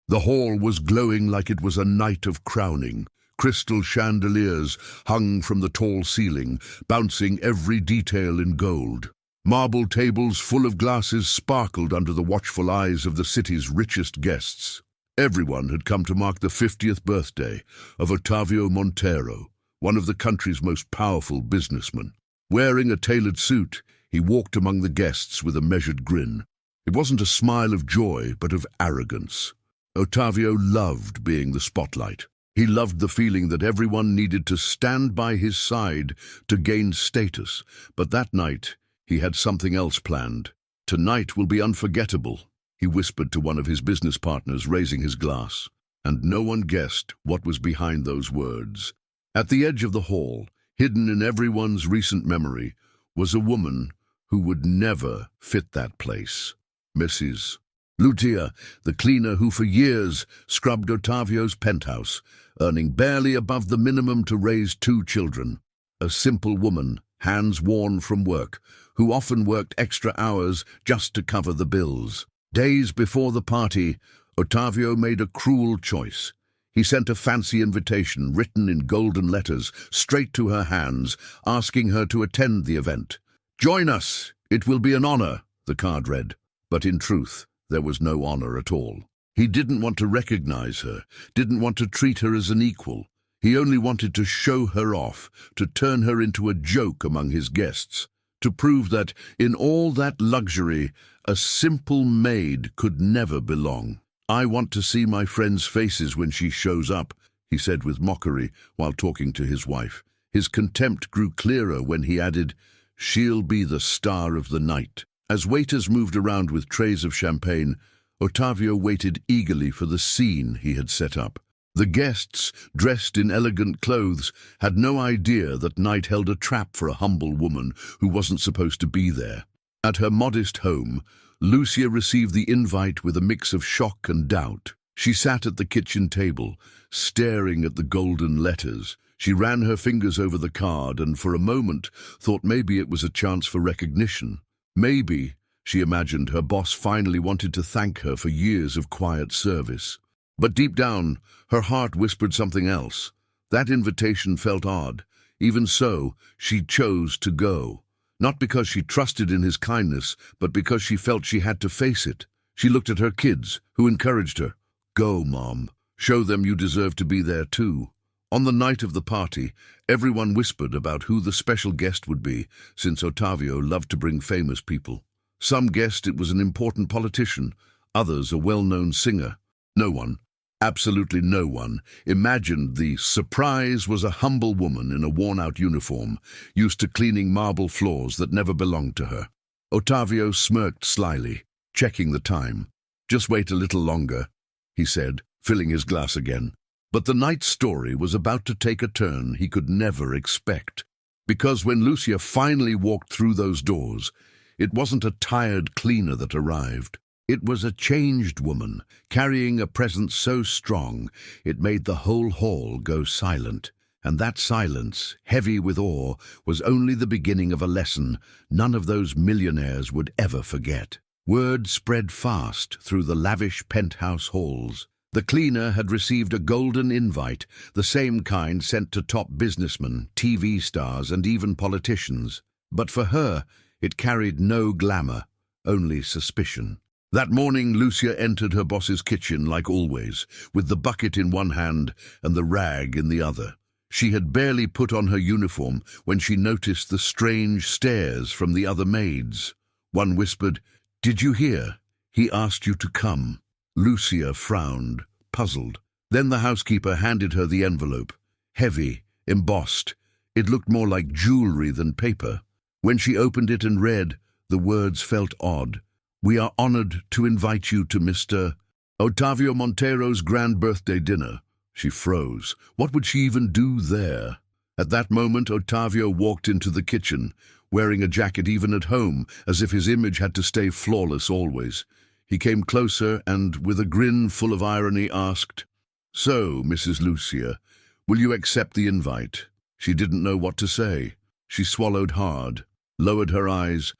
The hall was glowing like it was a night of crowning. Crystal chandeliers hung from the tall ceiling, bouncing every detail in gold. Marble tables full of glasses sparkled under the watchful eyes of the city's richest guests. Everyone had come to mark the 50th birthday of Otavio Montero, one of the country's most powerful businessmen. Wearing a tailored suit, he walked among the guests with a measured grin. It wasn't a smile of joy, but of arrogance. Otavio loved being the spotlight. He loved the feeling that everyone needed to stand by his side to gain status. But that night, he had something else planned. "Tonight will be unforgettable," he whispered to one of his business partners, raising his glass. And no one guessed what was behind those words. At the edge of the hall, hidden in everyone's recent memory, was a woman who would never fit that place. Mrs. Lucia, the cleaner who for years scrubbed Otavio's penthouse, earning barely above the minimum to raise 2 children. A simple woman, hands worn from work, who often worked extra hours just to cover the bills. Days before the party, Otavio made a cruel choice. He sent a fancy invitation written in golden letters straight to her hands, asking her to attend the event. "Join us, it will be an honor," the card read. But in truth, there was no honor at all. He didn't want to recognize her, didn't want to treat her as an equal. He only wanted to show her off, to turn her into a joke among his guests, to prove that, in all that luxury, a simple maid could never belong. "I want to see my friends' faces when she shows up," he said with mockery while talking to his wife. His contempt grew clearer when he added, "She'll be the star of the night." As waiters moved around with trays of champagne, Otavio waited eagerly for the scene he had set up. The guests, dressed in elegant clothes, had no idea that night held a trap for a humble woman who wasn't supposed to be there. At her modest home, Lucia received the invite with a mix of shock and doubt. She sat at the kitchen table, staring at the golden letters. She ran her fingers over the card and for a moment thought maybe it was a chance for recognition. Maybe, she imagined, her boss finally wanted to thank her for years of quiet service. But deep down, her heart whispered something else. That invitation felt odd. Even so, she chose to go. Not because she trusted in his kindness, but because she felt she had to face it. She looked at her kids, who encouraged her. "Go, Mom. Show them you deserve to be there too." On the night of the party, everyone whispered about who the special guest would be, since Otavio loved to bring famous people. Some guessed it was an important politician, others a well-known singer. No one, absolutely no one, imagined the surprise was a humble woman in a worn-out uniform, used to cleaning marble floors that never belonged to her. Otavio smirked slyly, checking the time. "Just wait a little longer," he said, filling his glass again. But the night's story was about to take a turn he could never expect. Because when Lucia finally walked through those doors, it wasn't a tired cleaner that arrived. It was a changed woman, carrying a presence so strong it made the whole hall go silent. And that silence, heavy with awe, was only the beginning of a lesson none of those millionaires would ever forget. Word spread fast through the lavish penthouse halls. The cleaner had received a golden invite, the same kind sent to top businessmen, TV stars, and even politicians. But for her, it carried no glamour, only suspicion. That morning, Lucia entered her boss's kitchen like always, with the bucket in one hand and the rag in the other. She had barely put on her uniform when she noticed the strange stares from the other maids. One whispered, "Did you hear? He asked you to come." Lucia frowned, puzzled. Then the housekeeper handed her the envelope. Heavy, embossed. It looked more like jewelry than paper. When she opened it and read, the words felt odd. "We are honored to invite you to Mr. Otavio Montero's grand birthday dinner." She froze. What would she even do there? At that moment, Otavio walked into the kitchen, wearing a jacket even at home, as if his image had to stay flawless always. He came closer and, with a grin full of irony, asked, "So, Mrs. Lucia, will you accept the invite?" She didn't know what to say. She swallowed hard, lowered her eyes,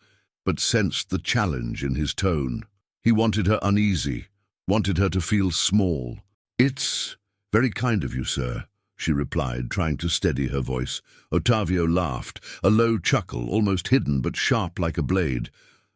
but sensed the challenge in his tone. He wanted her uneasy, wanted her to feel small. "It's very kind of you, sir," she replied, trying to steady her voice. Ottavio laughed, a low chuckle, almost hidden but sharp like a blade.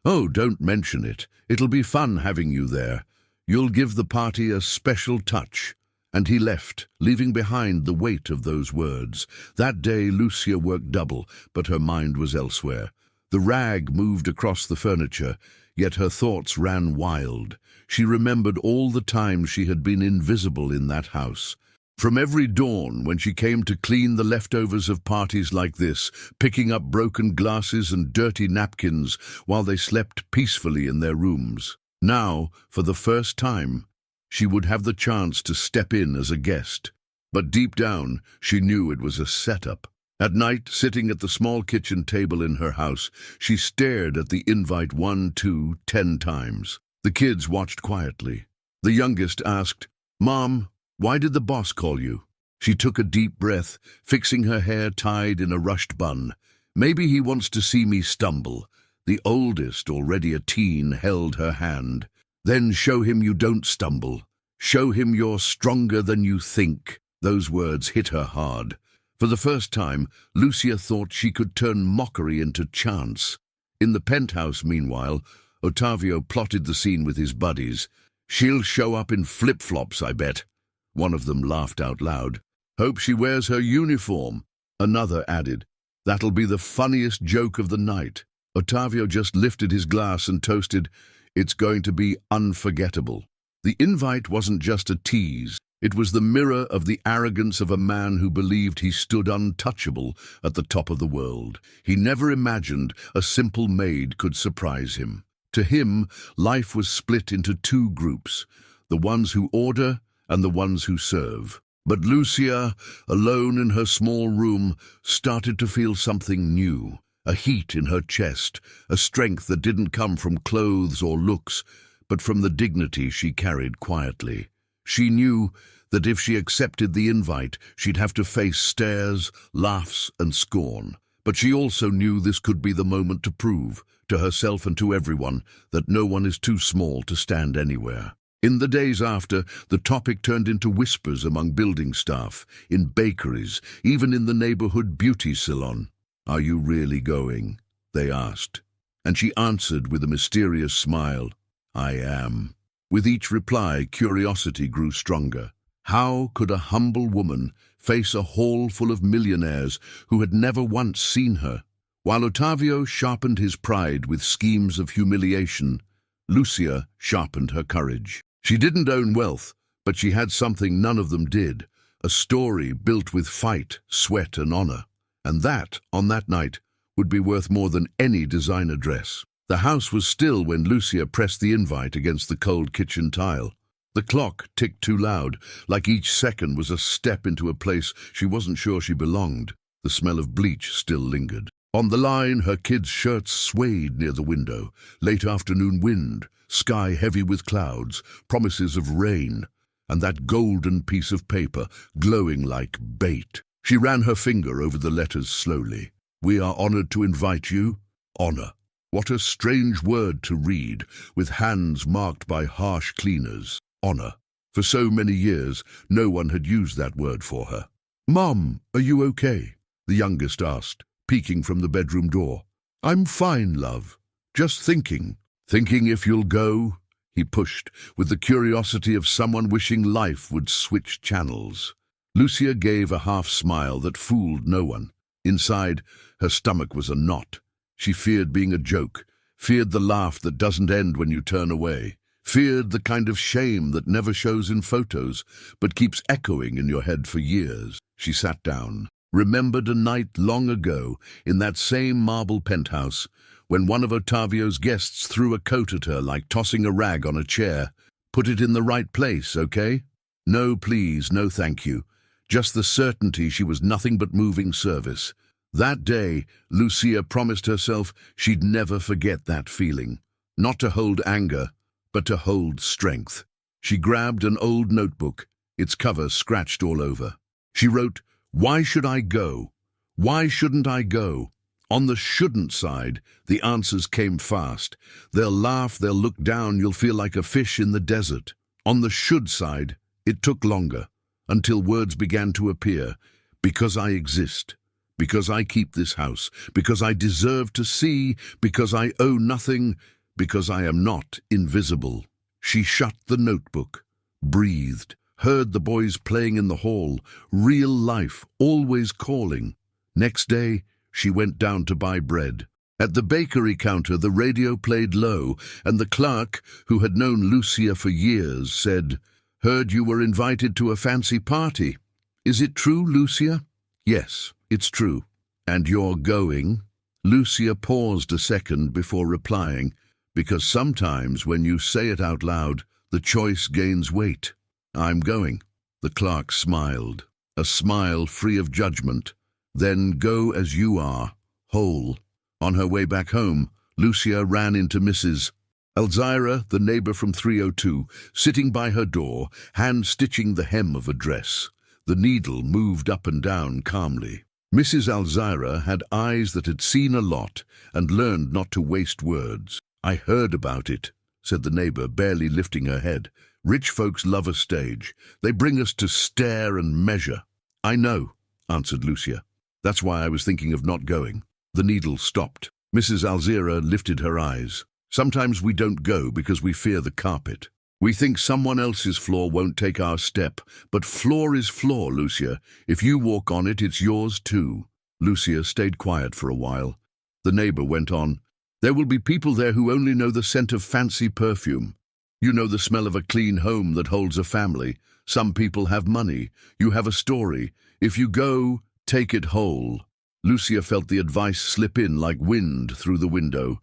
"Oh, don't mention it. It'll be fun having you there. You'll give the party a special touch." And he left, leaving behind the weight of those words. That day Lucia worked double, but her mind was elsewhere. The rag moved across the furniture, yet her thoughts ran wild. She remembered all the times she had been invisible in that house. From every dawn when she came to clean the leftovers of parties like this, picking up broken glasses and dirty napkins while they slept peacefully in their rooms. Now, for the first time, she would have the chance to step in as a guest. But deep down, she knew it was a setup. At night, sitting at the small kitchen table in her house, she stared at the invite 1, 2, 10 times. The kids watched quietly. The youngest asked, "Mom, why did the boss call you?" She took a deep breath, fixing her hair tied in a rushed bun. "Maybe he wants to see me stumble." The oldest, already a teen, held her hand. "Then show him you don't stumble. Show him you're stronger than you think." Those words hit her hard. For the first time, Lucia thought she could turn mockery into chance. In the penthouse, meanwhile, Ottavio plotted the scene with his buddies. "She'll show up in flip-flops, I bet." One of them laughed out loud. "Hope she wears her uniform." Another added, "That'll be the funniest joke of the night." Ottavio just lifted his glass and toasted, "It's going to be unforgettable." The invite wasn't just a tease. It was the mirror of the arrogance of a man who believed he stood untouchable at the top of the world. He never imagined a simple maid could surprise him. To him, life was split into two groups, the ones who order and the ones who serve. But Lucia, alone in her small room, started to feel something new. A heat in her chest, a strength that didn't come from clothes or looks, but from the dignity she carried quietly. She knew that if she accepted the invite, she'd have to face stares, laughs, and scorn. But she also knew this could be the moment to prove, to herself and to everyone, that no one is too small to stand anywhere. In the days after, the topic turned into whispers among building staff, in bakeries, even in the neighborhood beauty salon. "Are you really going?" they asked. And she answered with a mysterious smile, "I am." With each reply, curiosity grew stronger. How could a humble woman face a hall full of millionaires who had never once seen her? While Ottavio sharpened his pride with schemes of humiliation, Lucia sharpened her courage. She didn't own wealth, but she had something none of them did, a story built with fight, sweat, and honor. And that, on that night, would be worth more than any designer dress. The house was still when Lucia pressed the invite against the cold kitchen tile. The clock ticked too loud, like each second was a step into a place she wasn't sure she belonged. The smell of bleach still lingered. On the line, her kids' shirts swayed near the window. Late afternoon wind, sky heavy with clouds, promises of rain, and that golden piece of paper glowing like bait. She ran her finger over the letters slowly. "We are honored to invite you." Honor. What a strange word to read, with hands marked by harsh cleaners. Honor. For so many years, no one had used that word for her. "Mom, are you okay?" the youngest asked, peeking from the bedroom door. "I'm fine, love. Just thinking." "Thinking if you'll go?" he pushed, with the curiosity of someone wishing life would switch channels. Lucia gave a half-smile that fooled no one. Inside, her stomach was a knot. She feared being a joke, feared the laugh that doesn't end when you turn away, feared the kind of shame that never shows in photos, but keeps echoing in your head for years. She sat down, remembered a night long ago in that same marble penthouse, when one of Ottavio's guests threw a coat at her like tossing a rag on a chair. "Put it in the right place, okay?" "No, please, no thank you." Just the certainty she was nothing but moving service. That day, Lucia promised herself she'd never forget that feeling. Not to hold anger, but to hold strength. She grabbed an old notebook, its cover scratched all over. She wrote, "Why should I go? Why shouldn't I go?" On the shouldn't side, the answers came fast. "They'll laugh, they'll look down, you'll feel like a fish in the desert." On the should side, it took longer, until words began to appear. Because I exist, because I keep this house, because I deserve to see, because I owe nothing, because I am not invisible. She shut the notebook, breathed, heard the boys playing in the hall, real life always calling. Next day, she went down to buy bread. At the bakery counter, the radio played low, and the clerk, who had known Lucia for years, said, "Heard you were invited to a fancy party. Is it true, Lucia?" "Yes, it's true." "And you're going?" Lucia paused a second before replying, because sometimes when you say it out loud, the choice gains weight. "I'm going." The clerk smiled, a smile free of judgment. "Then go as you are, whole." On her way back home, Lucia ran into Mrs. Elzira, the neighbor from 302, sitting by her door, hand-stitching the hem of a dress. The needle moved up and down calmly. Mrs. Elzira had eyes that had seen a lot and learned not to waste words. "I heard about it," said the neighbor, barely lifting her head. "Rich folks love a stage. They bring us to stare and measure." "I know," answered Lucia. "That's why I was thinking of not going." The needle stopped. Mrs. Elzira lifted her eyes. "Sometimes we don't go because we fear the carpet. We think someone else's floor won't take our step, but floor is floor, Lucia. If you walk on it, it's yours too." Lucia stayed quiet for a while. The neighbor went on, "There will be people there who only know the scent of fancy perfume. You know the smell of a clean home that holds a family. Some people have money. You have a story. If you go, take it whole." Lucia felt the advice slip in like wind through the window.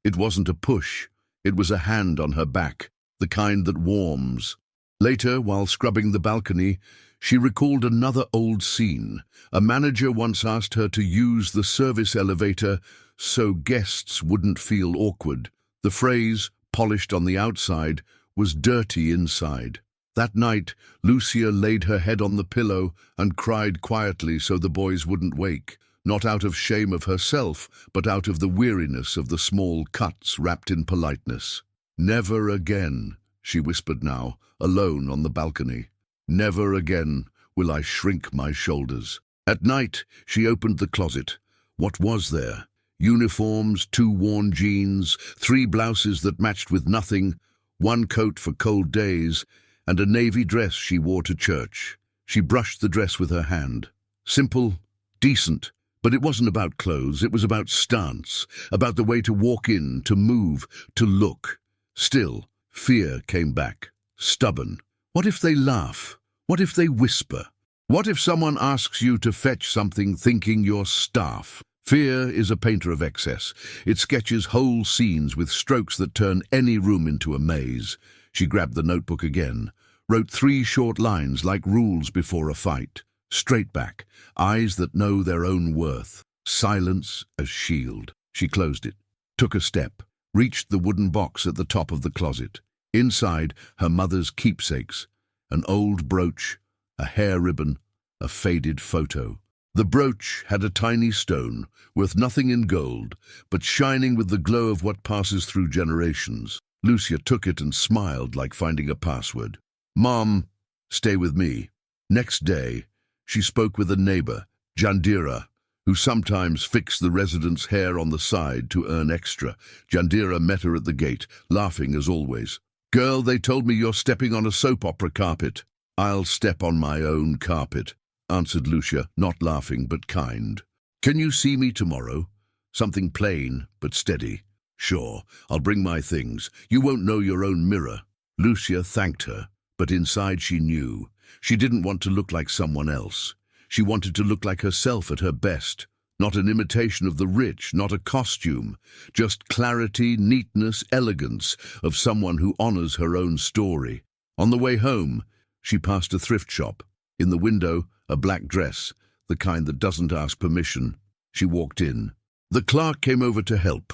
It wasn't a push. It was a hand on her back, the kind that warms. Later, while scrubbing the balcony, she recalled another old scene. A manager once asked her to use the service elevator so guests wouldn't feel awkward. The phrase, polished on the outside, was dirty inside. That night, Lucia laid her head on the pillow and cried quietly so the boys wouldn't wake. Not out of shame of herself, but out of the weariness of the small cuts wrapped in politeness. "Never again," she whispered now, alone on the balcony. "Never again will I shrink my shoulders." At night, she opened the closet. What was there? Uniforms, 2 worn jeans, 3 blouses that matched with nothing, 1 coat for cold days, and a navy dress she wore to church. She brushed the dress with her hand. Simple, decent. But it wasn't about clothes, it was about stance, about the way to walk in, to move, to look. Still, fear came back, stubborn. What if they laugh? What if they whisper? What if someone asks you to fetch something thinking you're staff? Fear is a painter of excess. It sketches whole scenes with strokes that turn any room into a maze. She grabbed the notebook again, wrote 3 short lines like rules before a fight. Straight back, eyes that know their own worth, silence as shield. She closed it, took a step, reached the wooden box at the top of the closet. Inside, her mother's keepsakes, an old brooch, a hair ribbon, a faded photo. The brooch had a tiny stone, worth nothing in gold, but shining with the glow of what passes through generations. Lucia took it and smiled like finding a password. "Mom, stay with me." Next day, she spoke with a neighbor, Jandira, who sometimes fixed the residents' hair on the side to earn extra. Jandira met her at the gate, laughing as always. "Girl, they told me you're stepping on a soap opera carpet." "I'll step on my own carpet," answered Lucia, not laughing but kind. "Can you see me tomorrow? Something plain but steady." "Sure, I'll bring my things. You won't know your own mirror." Lucia thanked her, but inside she knew. She didn't want to look like someone else. She wanted to look like herself at her best. Not an imitation of the rich, not a costume. Just clarity, neatness, elegance of someone who honors her own story. On the way home, she passed a thrift shop. In the window, a black dress, the kind that doesn't ask permission. She walked in. The clerk came over to help.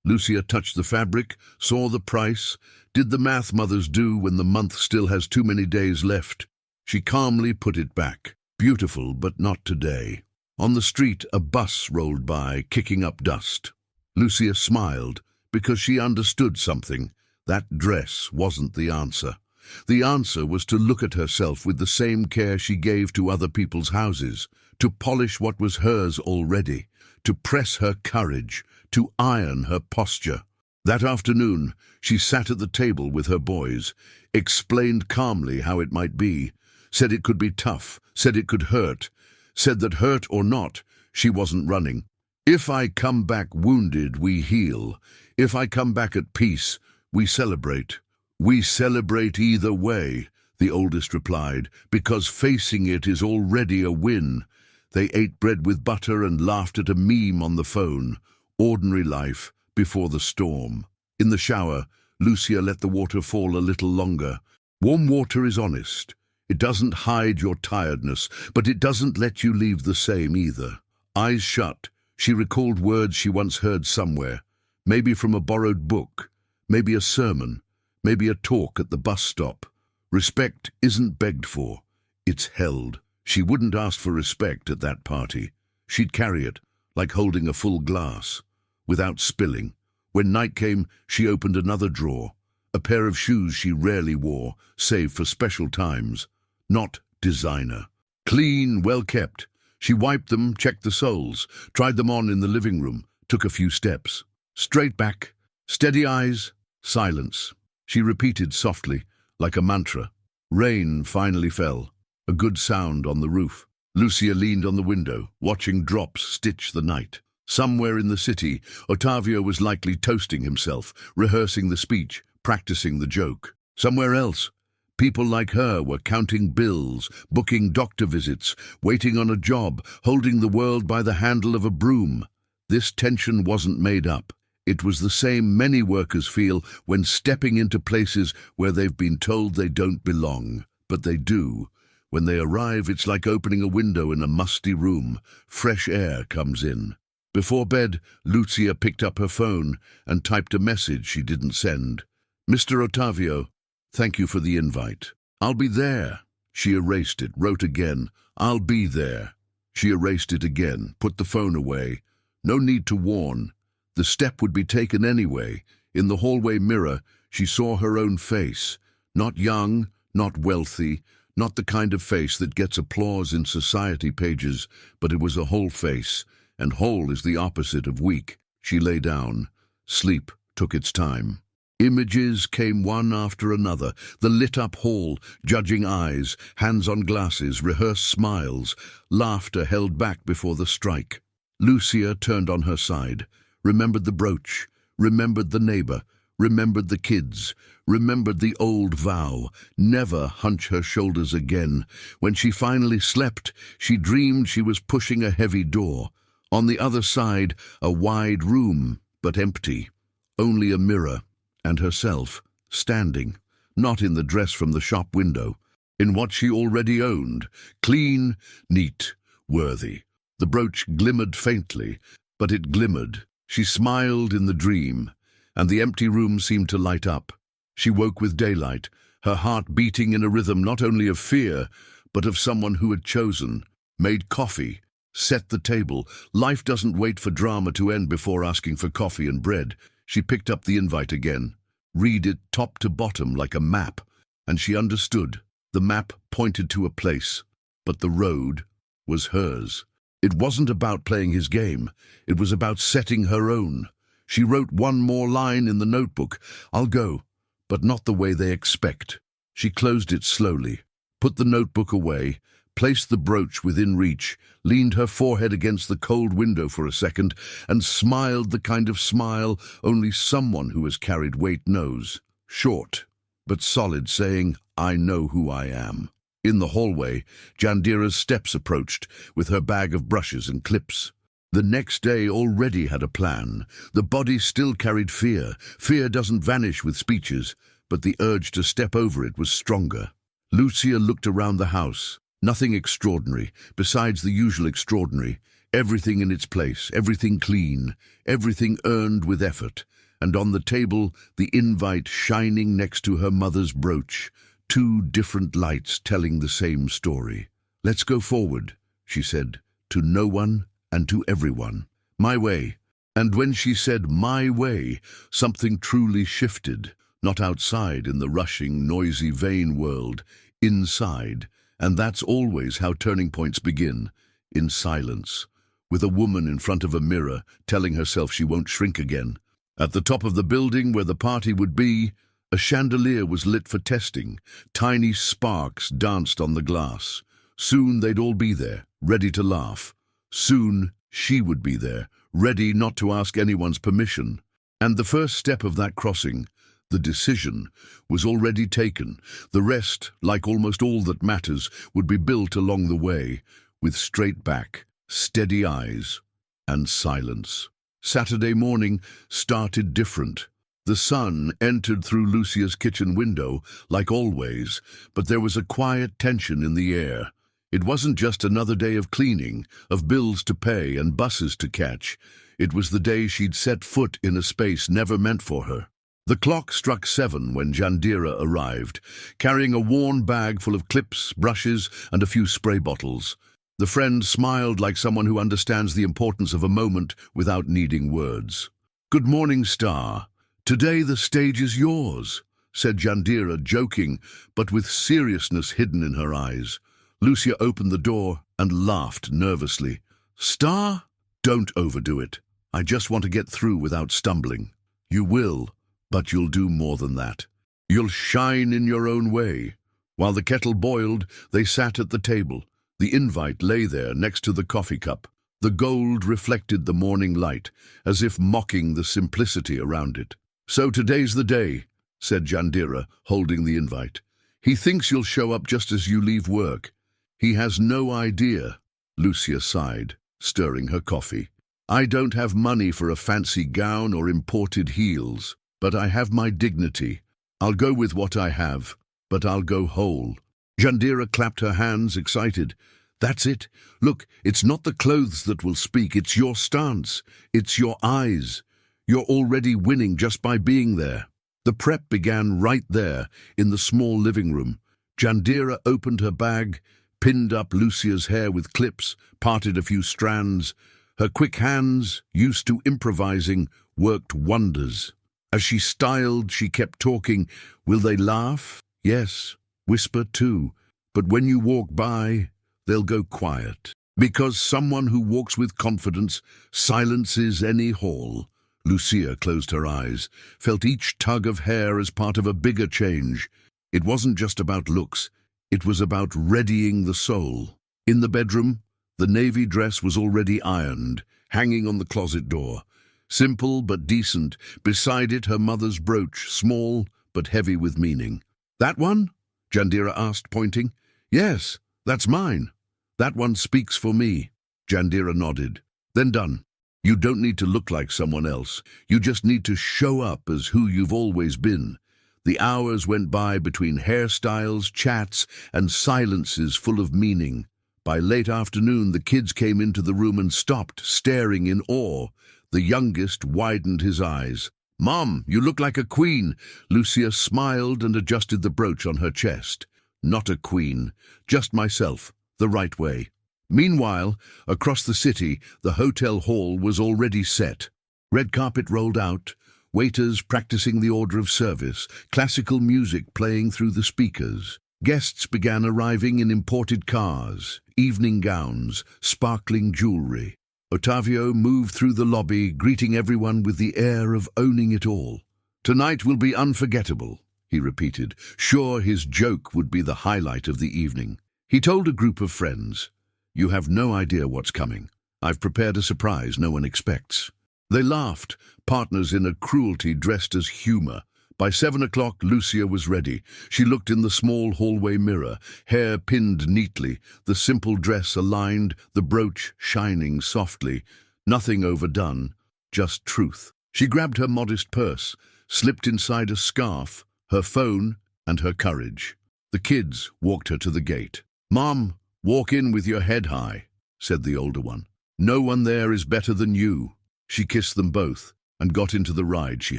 Lucia touched the fabric, saw the price, did the math mothers do when the month still has too many days left. She calmly put it back. Beautiful, but not today. On the street, a bus rolled by, kicking up dust. Lucia smiled, because she understood something. That dress wasn't the answer. The answer was to look at herself with the same care she gave to other people's houses, to polish what was hers already, to press her courage, to iron her posture. That afternoon, she sat at the table with her boys, explained calmly how it might be, said it could be tough, said it could hurt, said that hurt or not, she wasn't running. If I come back wounded, we heal. If I come back at peace, we celebrate. We celebrate either way, the oldest replied, because facing it is already a win. They ate bread with butter and laughed at a meme on the phone. Ordinary life before the storm. In the shower, Lucia let the water fall a little longer. Warm water is honest. It doesn't hide your tiredness, but it doesn't let you leave the same either. Eyes shut, she recalled words she once heard somewhere, maybe from a borrowed book, maybe a sermon, maybe a talk at the bus stop. Respect isn't begged for, it's held. She wouldn't ask for respect at that party. She'd carry it, like holding a full glass, without spilling. When night came, she opened another drawer, a pair of shoes she rarely wore, save for special times. Not designer. Clean, well kept. She wiped them, checked the soles, tried them on in the living room, took a few steps. Straight back, steady eyes, silence. She repeated softly, like a mantra. Rain finally fell, a good sound on the roof. Lucia leaned on the window, watching drops stitch the night. Somewhere in the city, Ottavio was likely toasting himself, rehearsing the speech, practicing the joke. Somewhere else, people like her were counting bills, booking doctor visits, waiting on a job, holding the world by the handle of a broom. This tension wasn't made up. It was the same many workers feel when stepping into places where they've been told they don't belong. But they do. When they arrive, it's like opening a window in a musty room. Fresh air comes in. Before bed, Lucia picked up her phone and typed a message she didn't send. Mr. Ottavio, thank you for the invite. I'll be there. She erased it, wrote again, I'll be there. She erased it again, put the phone away. No need to warn. The step would be taken anyway. In the hallway mirror, she saw her own face. Not young, not wealthy, not the kind of face that gets applause in society pages, but it was a whole face, and whole is the opposite of weak. She lay down. Sleep took its time. Images came one after another, the lit-up hall, judging eyes, hands on glasses, rehearsed smiles, laughter held back before the strike. Lucia turned on her side, remembered the brooch, remembered the neighbor, remembered the kids, remembered the old vow, never hunch her shoulders again. When she finally slept, she dreamed she was pushing a heavy door. On the other side, a wide room, but empty. Only a mirror, and herself, standing, not in the dress from the shop window, in what she already owned, clean, neat, worthy. The brooch glimmered faintly, but it glimmered. She smiled in the dream, and the empty room seemed to light up. She woke with daylight, her heart beating in a rhythm not only of fear, but of someone who had chosen, made coffee, set the table. Life doesn't wait for drama to end before asking for coffee and bread. She picked up the invite again, read it top to bottom like a map, and she understood. The map pointed to a place, but the road was hers. It wasn't about playing his game, it was about setting her own. She wrote one more line in the notebook, I'll go, but not the way they expect. She closed it slowly, put the notebook away, placed the brooch within reach, leaned her forehead against the cold window for a second, and smiled the kind of smile only someone who has carried weight knows. Short, but solid, saying, I know who I am. In the hallway, Jandira's steps approached, with her bag of brushes and clips. The next day already had a plan. The body still carried fear. Fear doesn't vanish with speeches, but the urge to step over it was stronger. Lucia looked around the house. Nothing extraordinary, besides the usual extraordinary. Everything in its place, everything clean, everything earned with effort. And on the table, the invite shining next to her mother's brooch. Two different lights telling the same story. Let's go forward, she said, to no one and to everyone. My way. And when she said my way, something truly shifted. Not outside in the rushing, noisy, vain world. Inside. And that's always how turning points begin. In silence. With a woman in front of a mirror, telling herself she won't shrink again. At the top of the building where the party would be, a chandelier was lit for testing. Tiny sparks danced on the glass. Soon they'd all be there, ready to laugh. Soon she would be there, ready not to ask anyone's permission. And the first step of that crossing, the decision, was already taken. The rest, like almost all that matters, would be built along the way, with straight back, steady eyes, and silence. Saturday morning started different. The sun entered through Lucia's kitchen window, like always, but there was a quiet tension in the air. It wasn't just another day of cleaning, of bills to pay and buses to catch. It was the day she'd set foot in a space never meant for her. The clock struck 7 when Jandira arrived, carrying a worn bag full of clips, brushes, and a few spray bottles. The friend smiled like someone who understands the importance of a moment without needing words. "Good morning, Star. Today the stage is yours," said Jandira, joking, but with seriousness hidden in her eyes. Lucia opened the door and laughed nervously. "Star? Don't overdo it. I just want to get through without stumbling." "You will, but you'll do more than that. You'll shine in your own way." While the kettle boiled, they sat at the table. The invite lay there next to the coffee cup. The gold reflected the morning light, as if mocking the simplicity around it. "So today's the day," said Jandira, holding the invite. "He thinks you'll show up just as you leave work. He has no idea." Lucia sighed, stirring her coffee. "I don't have money for a fancy gown or imported heels, but I have my dignity. I'll go with what I have, but I'll go whole." Jandira clapped her hands, excited. "That's it. Look, it's not the clothes that will speak, it's your stance. It's your eyes. You're already winning just by being there." The prep began right there, in the small living room. Jandira opened her bag, pinned up Lucia's hair with clips, parted a few strands. Her quick hands, used to improvising, worked wonders. As she styled, she kept talking. "Will they laugh? Yes. Whisper too. But when you walk by, they'll go quiet. Because someone who walks with confidence silences any hall." Lucia closed her eyes, felt each tug of hair as part of a bigger change. It wasn't just about looks. It was about readying the soul. In the bedroom, the navy dress was already ironed, hanging on the closet door. Simple but decent. Beside it, her mother's brooch, small but heavy with meaning. "That one?" Jandira asked, pointing. "Yes, that's mine. That one speaks for me." Jandira nodded. "Then done. You don't need to look like someone else. You just need to show up as who you've always been." The hours went by between hairstyles, chats, and silences full of meaning. By late afternoon, the kids came into the room and stopped, staring in awe. The youngest widened his eyes. "Mom, you look like a queen." Lucia smiled and adjusted the brooch on her chest. "Not a queen, just myself, the right way." Meanwhile, across the city, the hotel hall was already set. Red carpet rolled out, waiters practicing the order of service, classical music playing through the speakers. Guests began arriving in imported cars, evening gowns, sparkling jewelry. Ottavio moved through the lobby, greeting everyone with the air of owning it all. "Tonight will be unforgettable," he repeated, sure his joke would be the highlight of the evening. He told a group of friends, "You have no idea what's coming. I've prepared a surprise no one expects." They laughed, partners in a cruelty dressed as humor. By 7 o'clock, Lucia was ready. She looked in the small hallway mirror, hair pinned neatly, the simple dress aligned, the brooch shining softly. Nothing overdone, just truth. She grabbed her modest purse, slipped inside a scarf, her phone, and her courage. The kids walked her to the gate. "Mom, walk in with your head high," said the older one. "No one there is better than you." She kissed them both and got into the ride she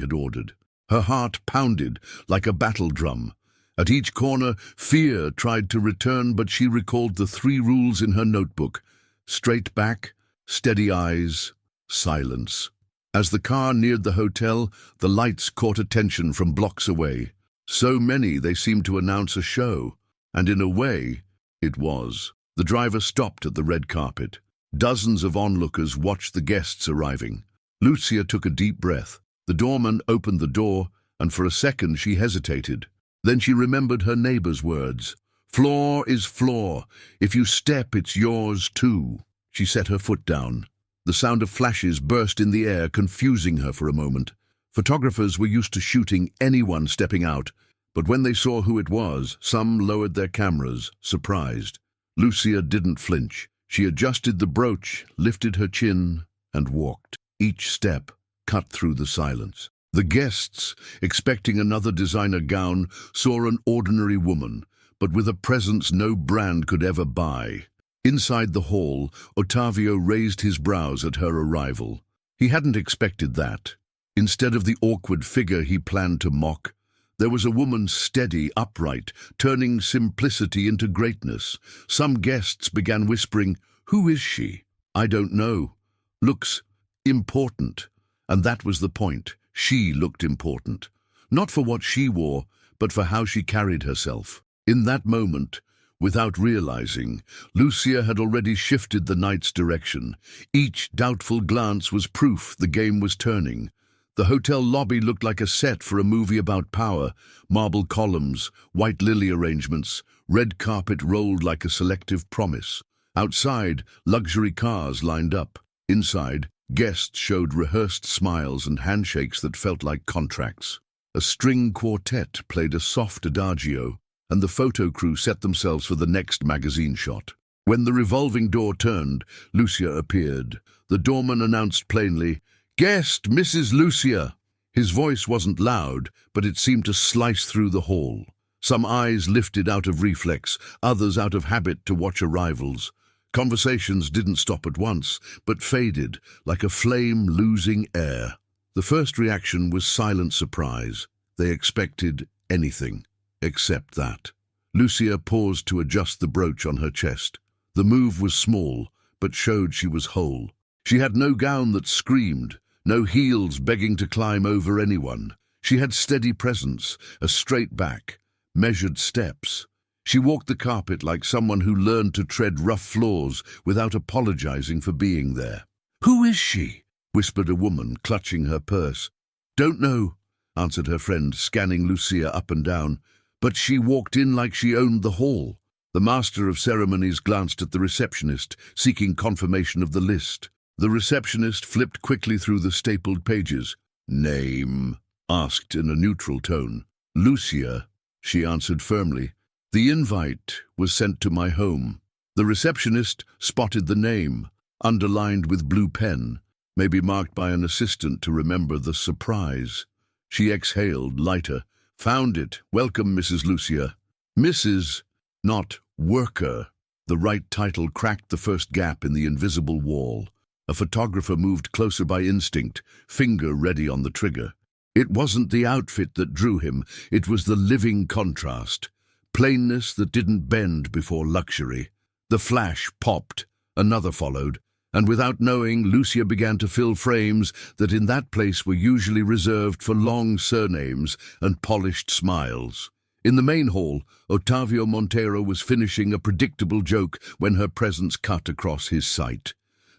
had ordered. Her heart pounded like a battle drum. At each corner, fear tried to return, but she recalled the 3 rules in her notebook. Straight back, steady eyes, silence. As the car neared the hotel, the lights caught attention from blocks away. So many they seemed to announce a show, and in a way, it was. The driver stopped at the red carpet. Dozens of onlookers watched the guests arriving. Lucia took a deep breath. The doorman opened the door, and for a second she hesitated. Then she remembered her neighbor's words. "Floor is floor. If you step, it's yours too." She set her foot down. The sound of flashes burst in the air, confusing her for a moment. Photographers were used to shooting anyone stepping out, but when they saw who it was, some lowered their cameras, surprised. Lucia didn't flinch. She adjusted the brooch, lifted her chin, and walked. Each step cut through the silence. The guests, expecting another designer gown, saw an ordinary woman, but with a presence no brand could ever buy. Inside the hall, Ottavio raised his brows at her arrival. He hadn't expected that. Instead of the awkward figure he planned to mock, there was a woman steady, upright, turning simplicity into greatness. Some guests began whispering, "Who is she?" "I don't know." "Looks important." And that was the point. She looked important. Not for what she wore, but for how she carried herself. In that moment, without realizing, Lucia had already shifted the night's direction. Each doubtful glance was proof the game was turning. The hotel lobby looked like a set for a movie about power. Marble columns, white lily arrangements, red carpet rolled like a selective promise. Outside, luxury cars lined up. Inside, guests showed rehearsed smiles and handshakes that felt like contracts. A string quartet played a soft adagio, and the photo crew set themselves for the next magazine shot. When the revolving door turned, Lucia appeared. The doorman announced plainly, "Guest, Mrs. Lucia." His voice wasn't loud, but it seemed to slice through the hall. Some eyes lifted out of reflex, others out of habit to watch arrivals. Conversations didn't stop at once, but faded, like a flame losing air. The first reaction was silent surprise. They expected anything. Except that. Lucia paused to adjust the brooch on her chest. The move was small, but showed she was whole. She had no gown that screamed, no heels begging to climb over anyone. She had steady presence, a straight back, measured steps. She walked the carpet like someone who learned to tread rough floors without apologizing for being there. "Who is she?" whispered a woman, clutching her purse. "Don't know," answered her friend, scanning Lucia up and down. But she walked in like she owned the hall. The master of ceremonies glanced at the receptionist, seeking confirmation of the list. The receptionist flipped quickly through the stapled pages. "Name?" asked in a neutral tone. "Lucia," she answered firmly. "The invite was sent to my home." The receptionist spotted the name, underlined with blue pen, maybe marked by an assistant to remember the surprise. She exhaled, lighter. "Found it. Welcome, Mrs. Lucia." "Mrs., not worker." The right title cracked the first gap in the invisible wall. A photographer moved closer by instinct, finger ready on the trigger. It wasn't the outfit that drew him, it was the living contrast. Plainness that didn't bend before luxury. The flash popped, another followed, and without knowing, Lucia began to fill frames that in that place were usually reserved for long surnames and polished smiles. In the main hall, Ottavio Montero was finishing a predictable joke when her presence cut across his sight.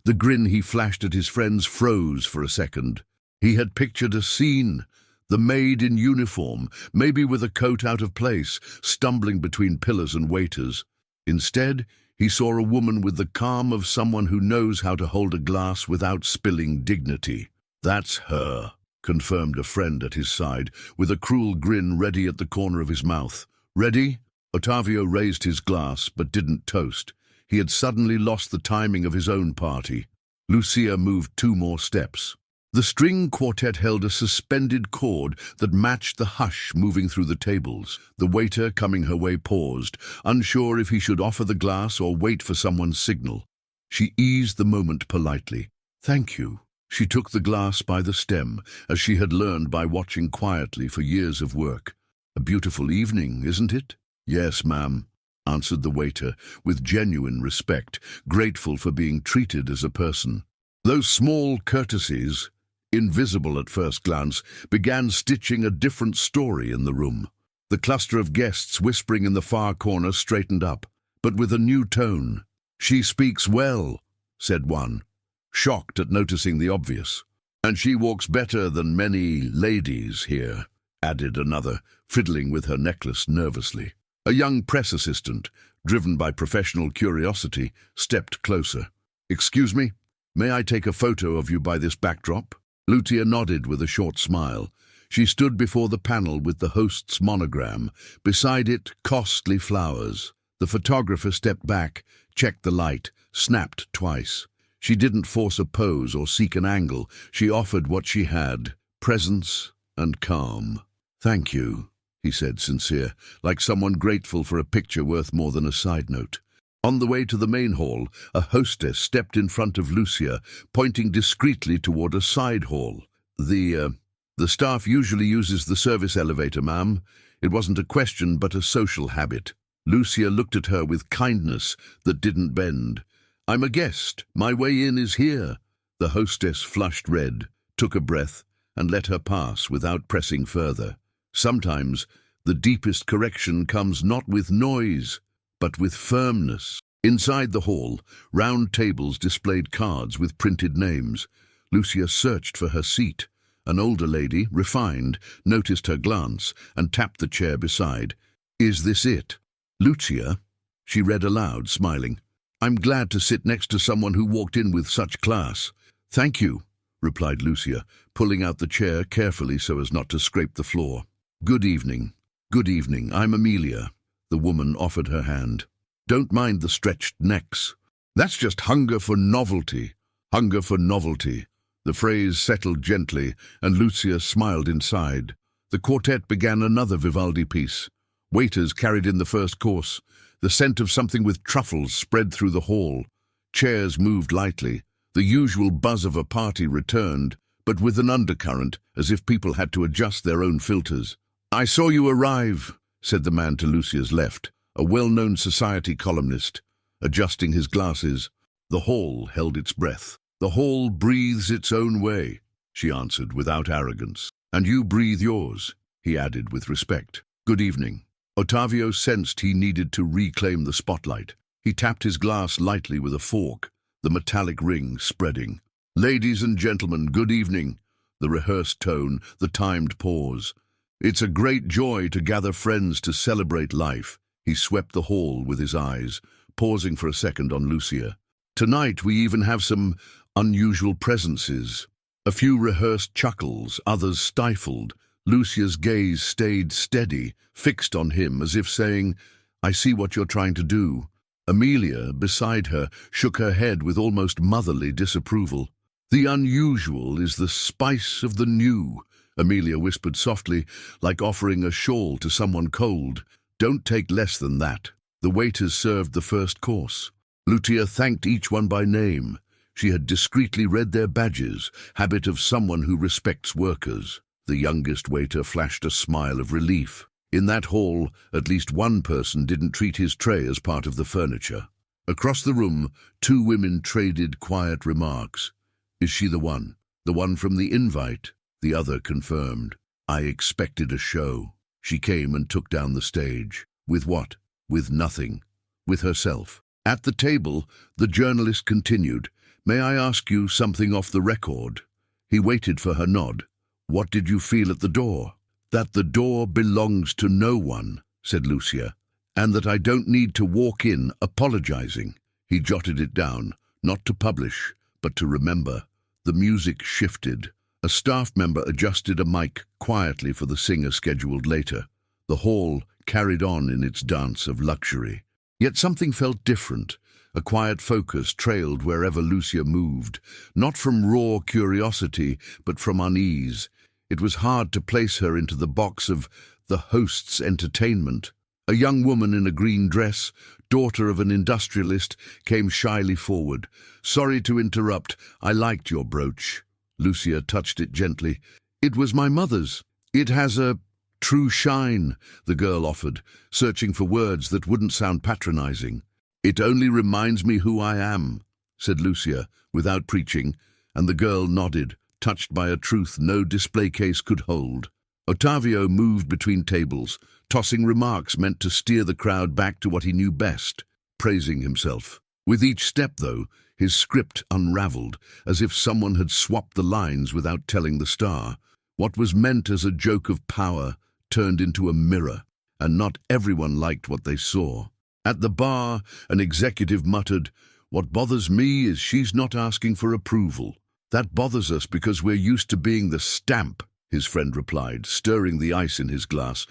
The grin he flashed at his friends froze for a second. He had pictured a scene. The maid in uniform, maybe with a coat out of place, stumbling between pillars and waiters. Instead, he saw a woman with the calm of someone who knows how to hold a glass without spilling dignity. "That's her," confirmed a friend at his side, with a cruel grin ready at the corner of his mouth. "Ready?" Ottavio raised his glass, but didn't toast. He had suddenly lost the timing of his own party. Lucia moved 2 more steps. The string quartet held a suspended chord that matched the hush moving through the tables. The waiter coming her way paused, unsure if he should offer the glass or wait for someone's signal. She eased the moment politely. "Thank you." She took the glass by the stem, as she had learned by watching quietly for years of work. "A beautiful evening, isn't it?" "Yes, ma'am," answered the waiter, with genuine respect, grateful for being treated as a person. Those small courtesies, invisible at first glance, began stitching a different story in the room. The cluster of guests whispering in the far corner straightened up, but with a new tone. "She speaks well," said one, shocked at noticing the obvious. "And she walks better than many ladies here," added another, fiddling with her necklace nervously. A young press assistant, driven by professional curiosity, stepped closer. "Excuse me, may I take a photo of you by this backdrop?" Lucia nodded with a short smile. She stood before the panel with the host's monogram, beside it costly flowers. The photographer stepped back, checked the light, snapped twice. She didn't force a pose or seek an angle. She offered what she had, presence and calm. "Thank you," he said, sincere, like someone grateful for a picture worth more than a side note. On the way to the main hall, a hostess stepped in front of Lucia, pointing discreetly toward a side hall. The staff usually uses the service elevator, ma'am. It wasn't a question, but a social habit." Lucia looked at her with kindness that didn't bend. "I'm a guest. My way in is here." The hostess flushed red, took a breath, and let her pass without pressing further. Sometimes the deepest correction comes not with noise, but with firmness. Inside the hall, round tables displayed cards with printed names. Lucia searched for her seat. An older lady, refined, noticed her glance and tapped the chair beside. "Is this it?" "Lucia," she read aloud, smiling. "I'm glad to sit next to someone who walked in with such class." "Thank you," replied Lucia, pulling out the chair carefully so as not to scrape the floor. "Good evening. Good evening. I'm Amelia." The woman offered her hand. "Don't mind the stretched necks. That's just hunger for novelty. Hunger for novelty." The phrase settled gently, and Lucia smiled inside. The quartet began another Vivaldi piece. Waiters carried in the first course. The scent of something with truffles spread through the hall. Chairs moved lightly. The usual buzz of a party returned, but with an undercurrent, as if people had to adjust their own filters. "I saw you arrive," said the man to Lucia's left, a well-known society columnist, adjusting his glasses. The hall held its breath. "The hall breathes its own way," she answered without arrogance. "And you breathe yours," he added with respect. "Good evening." Ottavio sensed he needed to reclaim the spotlight. He tapped his glass lightly with a fork, the metallic ring spreading. "Ladies and gentlemen, good evening." The rehearsed tone, the timed pause. "It's a great joy to gather friends to celebrate life." He swept the hall with his eyes, pausing for a second on Lucia. "Tonight we even have some unusual presences." A few rehearsed chuckles, others stifled. Lucia's gaze stayed steady, fixed on him as if saying, "I see what you're trying to do." Amelia, beside her, shook her head with almost motherly disapproval. "The unusual is the spice of the new," Amelia whispered softly, like offering a shawl to someone cold. "Don't take less than that." The waiters served the first course. Lucia thanked each one by name. She had discreetly read their badges, habit of someone who respects workers. The youngest waiter flashed a smile of relief. In that hall, at least one person didn't treat his tray as part of the furniture. Across the room, two women traded quiet remarks. "Is she the one? The one from the invite?" The other confirmed. "I expected a show." She came and took down the stage. With what? With nothing. With herself. At the table, the journalist continued, "May I ask you something off the record?" He waited for her nod. "What did you feel at the door?" "That the door belongs to no one," said Lucia, "and that I don't need to walk in apologizing." He jotted it down, not to publish, but to remember. The music shifted. A staff member adjusted a mic quietly for the singer scheduled later. The hall carried on in its dance of luxury. Yet something felt different. A quiet focus trailed wherever Lucia moved, not from raw curiosity, but from unease. It was hard to place her into the box of the host's entertainment. A young woman in a green dress, daughter of an industrialist, came shyly forward. "Sorry to interrupt. I liked your brooch." Lucia touched it gently. "It was my mother's. It has a true shine," the girl offered, searching for words that wouldn't sound patronizing. "It only reminds me who I am," said Lucia, without preaching, and the girl nodded. touched by a truth no display case could hold. Ottavio moved between tables, tossing remarks meant to steer the crowd back to what he knew best, praising himself. With each step, though, his script unraveled, as if someone had swapped the lines without telling the star. What was meant as a joke of power turned into a mirror, and not everyone liked what they saw. At the bar, an executive muttered, "What bothers me is she's not asking for approval." "That bothers us because we're used to being the stamp," his friend replied, stirring the ice in his glass,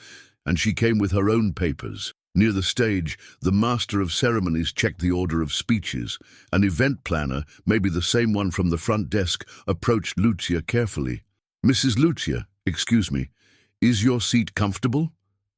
"and she came with her own papers." Near the stage, the master of ceremonies checked the order of speeches. An event planner, maybe the same one from the front desk, approached Lucia carefully. "Mrs. Lucia, excuse me, is your seat comfortable?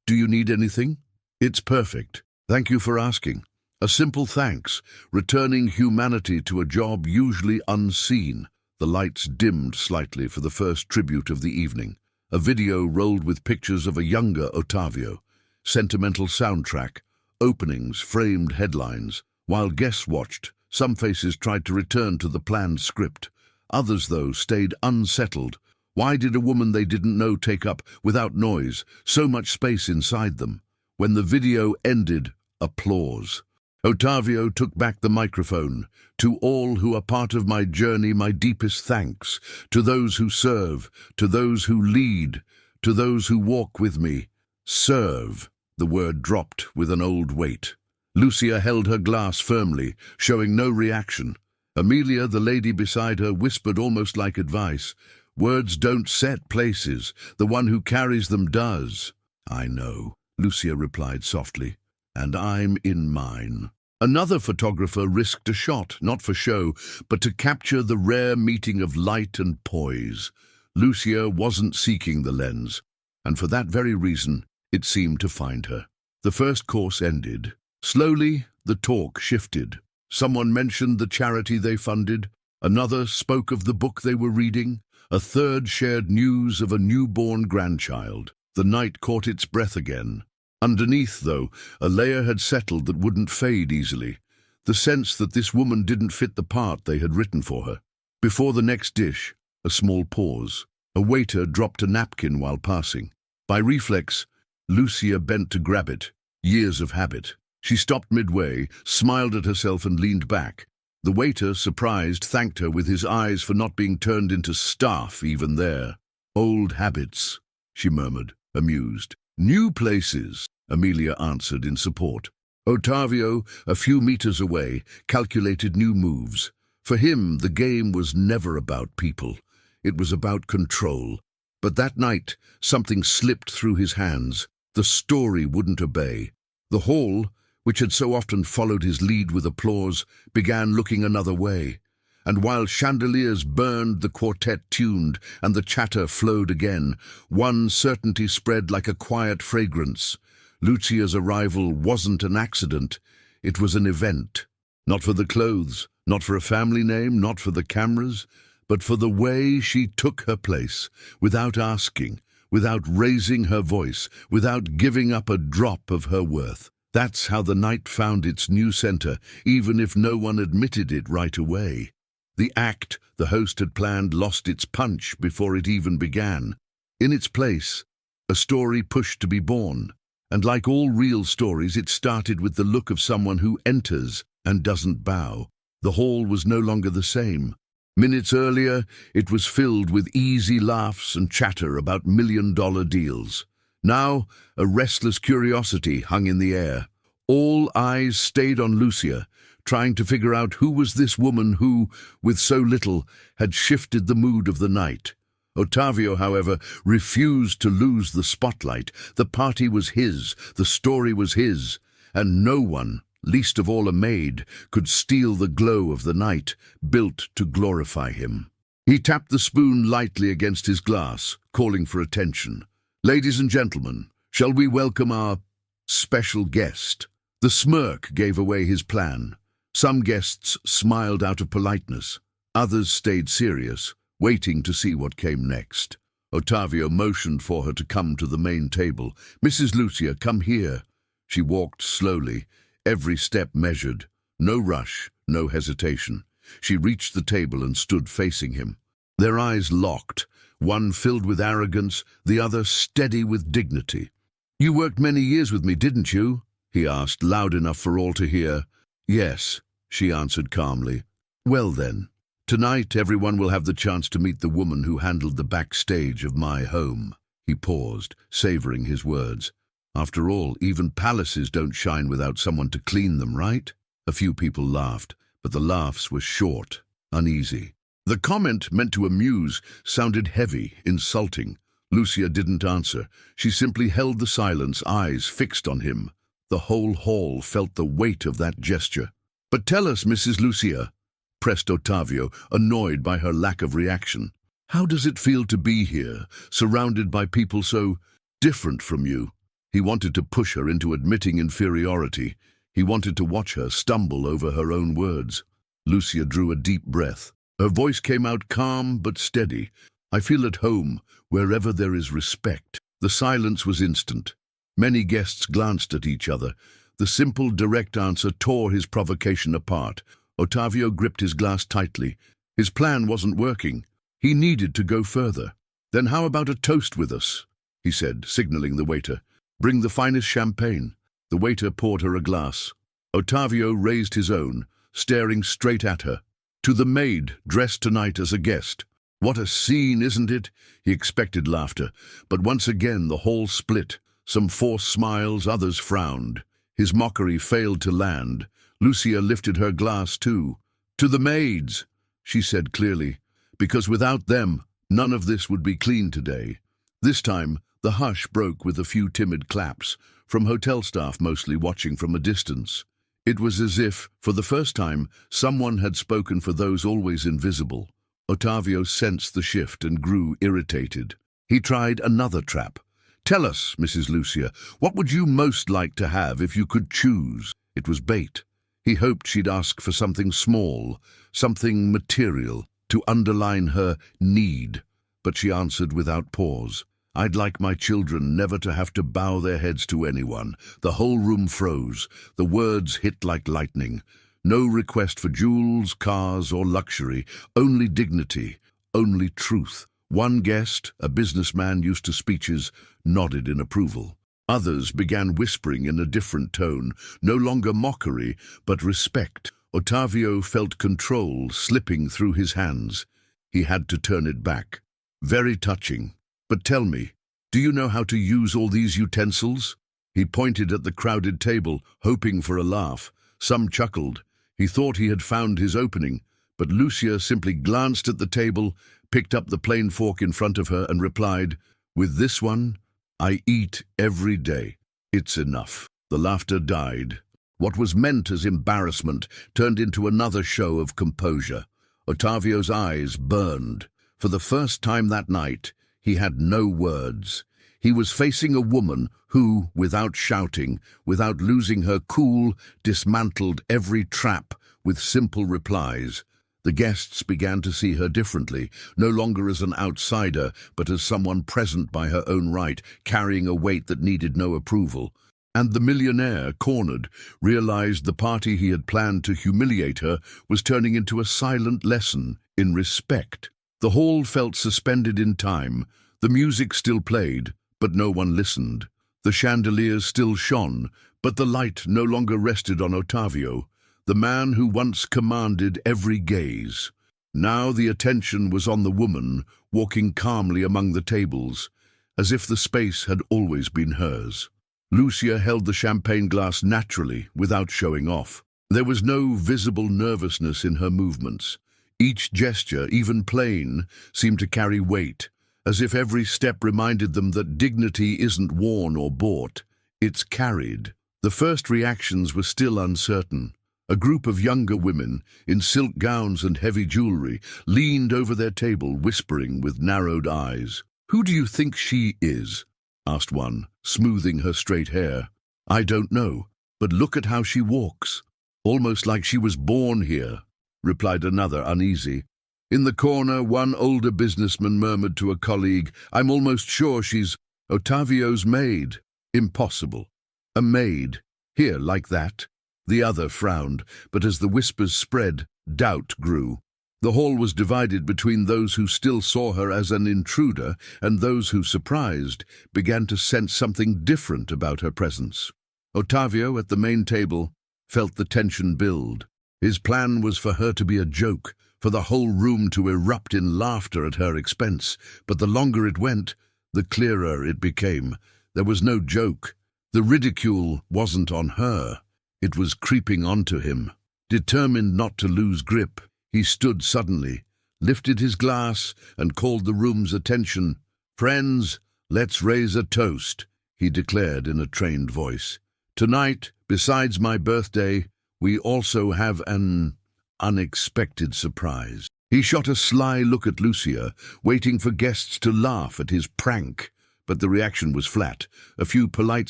Do you need anything?" "It's perfect. Thank you for asking." A simple thanks, returning humanity to a job usually unseen. The lights dimmed slightly for the first tribute of the evening. A video rolled with pictures of a younger Ottavio. Sentimental soundtrack, openings, framed headlines. While guests watched, some faces tried to return to the planned script. Others, though, stayed unsettled. Why did a woman they didn't know take up, without noise, so much space inside them? When the video ended, applause. Ottavio took back the microphone. "To all who are part of my journey, my deepest thanks. To those who serve, to those who lead, to those who walk with me. Serve." The word dropped with an old weight. Lucia held her glass firmly, showing no reaction. Amelia, the lady beside her, whispered almost like advice, "Words don't set places. The one who carries them does." "I know," Lucia replied softly, "and I'm in mine." Another photographer risked a shot, not for show, but to capture the rare meeting of light and poise. Lucia wasn't seeking the lens, and for that very reason, it seemed to find her. The first course ended. Slowly, the talk shifted. Someone mentioned the charity they funded. Another spoke of the book they were reading. A third shared news of a newborn grandchild. The night caught its breath again. Underneath, though, a layer had settled that wouldn't fade easily. The sense that this woman didn't fit the part they had written for her. Before the next dish, a small pause. A waiter dropped a napkin while passing. By reflex, Lucia bent to grab it. Years of habit. She stopped midway, smiled at herself and leaned back. The waiter, surprised, thanked her with his eyes for not being turned into staff even there. "Old habits," she murmured, amused. "New places," Amelia answered in support. Ottavio, a few meters away, calculated new moves. For him, the game was never about people. It was about control. But that night, something slipped through his hands. The story wouldn't obey. The hall, which had so often followed his lead with applause, began looking another way. And while chandeliers burned, the quartet tuned, and the chatter flowed again, one certainty spread like a quiet fragrance. Lucia's arrival wasn't an accident. It was an event. Not for the clothes, not for a family name, not for the cameras, but for the way she took her place, without asking, without raising her voice, without giving up a drop of her worth. That's how the night found its new center, even if no one admitted it right away. The act the host had planned lost its punch before it even began. In its place, a story pushed to be born. And like all real stories, it started with the look of someone who enters and doesn't bow. The hall was no longer the same. Minutes earlier, it was filled with easy laughs and chatter about million-dollar deals. Now, a restless curiosity hung in the air. All eyes stayed on Lucia, trying to figure out who was this woman who, with so little, had shifted the mood of the night. Ottavio, however, refused to lose the spotlight. The party was his, the story was his, and no one, least of all a maid, could steal the glow of the night, built to glorify him. He tapped the spoon lightly against his glass, calling for attention. "Ladies and gentlemen, shall we welcome our special guest?" The smirk gave away his plan. Some guests smiled out of politeness. Others stayed serious, waiting to see what came next. Ottavio motioned for her to come to the main table. "Mrs. Lucia, come here." She walked slowly, every step measured. No rush, no hesitation. She reached the table and stood facing him. Their eyes locked, one filled with arrogance, the other steady with dignity. "You worked many years with me, didn't you?" he asked, loud enough for all to hear. "Yes," she answered calmly. "Well then, tonight everyone will have the chance to meet the woman who handled the backstage of my home." He paused, savoring his words. After all, even palaces don't shine without someone to clean them, right? A few people laughed, but the laughs were short, uneasy. The comment, meant to amuse, sounded heavy, insulting. Lucia didn't answer. She simply held the silence, eyes fixed on him. The whole hall felt the weight of that gesture. "But tell us, Mrs. Lucia," pressed Ottavio, annoyed by her lack of reaction. "How does it feel to be here, surrounded by people so different from you?" He wanted to push her into admitting inferiority. He wanted to watch her stumble over her own words. Lucia drew a deep breath. Her voice came out calm but steady. "I feel at home wherever there is respect." The silence was instant. Many guests glanced at each other. The simple, direct answer tore his provocation apart. Ottavio gripped his glass tightly. His plan wasn't working. He needed to go further. "Then how about a toast with us?" he said, signaling the waiter. "Bring the finest champagne." The waiter poured her a glass. Ottavio raised his own, staring straight at her. "To the maid, dressed tonight as a guest." "What a scene, isn't it?" He expected laughter, but once again the hall split. Some forced smiles, others frowned. His mockery failed to land. Lucia lifted her glass too. "To the maids," she said clearly, "because without them, none of this would be clean today." This time, the hush broke with a few timid claps, from hotel staff mostly watching from a distance. It was as if, for the first time, someone had spoken for those always invisible. Ottavio sensed the shift and grew irritated. He tried another trap. "Tell us, Mrs. Lucia, what would you most like to have if you could choose?" It was bait. He hoped she'd ask for something small, something material, to underline her need. But she answered without pause. "I'd like my children never to have to bow their heads to anyone." The whole room froze. The words hit like lightning. No request for jewels, cars, or luxury, only dignity, only truth. One guest, a businessman used to speeches, nodded in approval. Others began whispering in a different tone, no longer mockery, but respect. Ottavio felt control slipping through his hands. He had to turn it back. "Very touching. But tell me, do you know how to use all these utensils?" He pointed at the crowded table, hoping for a laugh. Some chuckled. He thought he had found his opening, but Lucia simply glanced at the table, picked up the plain fork in front of her and replied, "With this one, I eat every day. It's enough." The laughter died. What was meant as embarrassment turned into another show of composure. Ottavio's eyes burned. For the first time that night, he had no words. He was facing a woman who, without shouting, without losing her cool, dismantled every trap with simple replies. The guests began to see her differently, no longer as an outsider, but as someone present by her own right, carrying a weight that needed no approval. And the millionaire, cornered, realized the party he had planned to humiliate her was turning into a silent lesson in respect. The hall felt suspended in time. The music still played, but no one listened. The chandeliers still shone, but the light no longer rested on Ottavio, the man who once commanded every gaze. Now the attention was on the woman, walking calmly among the tables, as if the space had always been hers. Lucia held the champagne glass naturally, without showing off. There was no visible nervousness in her movements. Each gesture, even plain, seemed to carry weight, as if every step reminded them that dignity isn't worn or bought, it's carried. The first reactions were still uncertain. A group of younger women, in silk gowns and heavy jewelry, leaned over their table, whispering with narrowed eyes. "Who do you think she is?" asked one, smoothing her straight hair. "I don't know, but look at how she walks. Almost like she was born here," replied another, uneasy. In the corner, one older businessman murmured to a colleague, "I'm almost sure she's Ottavio's maid." Impossible. A maid? Here, like that? The other frowned, but as the whispers spread, doubt grew. The hall was divided between those who still saw her as an intruder and those who, surprised, began to sense something different about her presence. Ottavio, at the main table, felt the tension build. His plan was for her to be a joke, for the whole room to erupt in laughter at her expense. But the longer it went, the clearer it became. There was no joke. The ridicule wasn't on her. It was creeping onto him. Determined not to lose grip, he stood suddenly, lifted his glass, and called the room's attention. "Friends, let's raise a toast," he declared in a trained voice. "Tonight, besides my birthday, we also have an unexpected surprise." He shot a sly look at Lucia, waiting for guests to laugh at his prank, but the reaction was flat. A few polite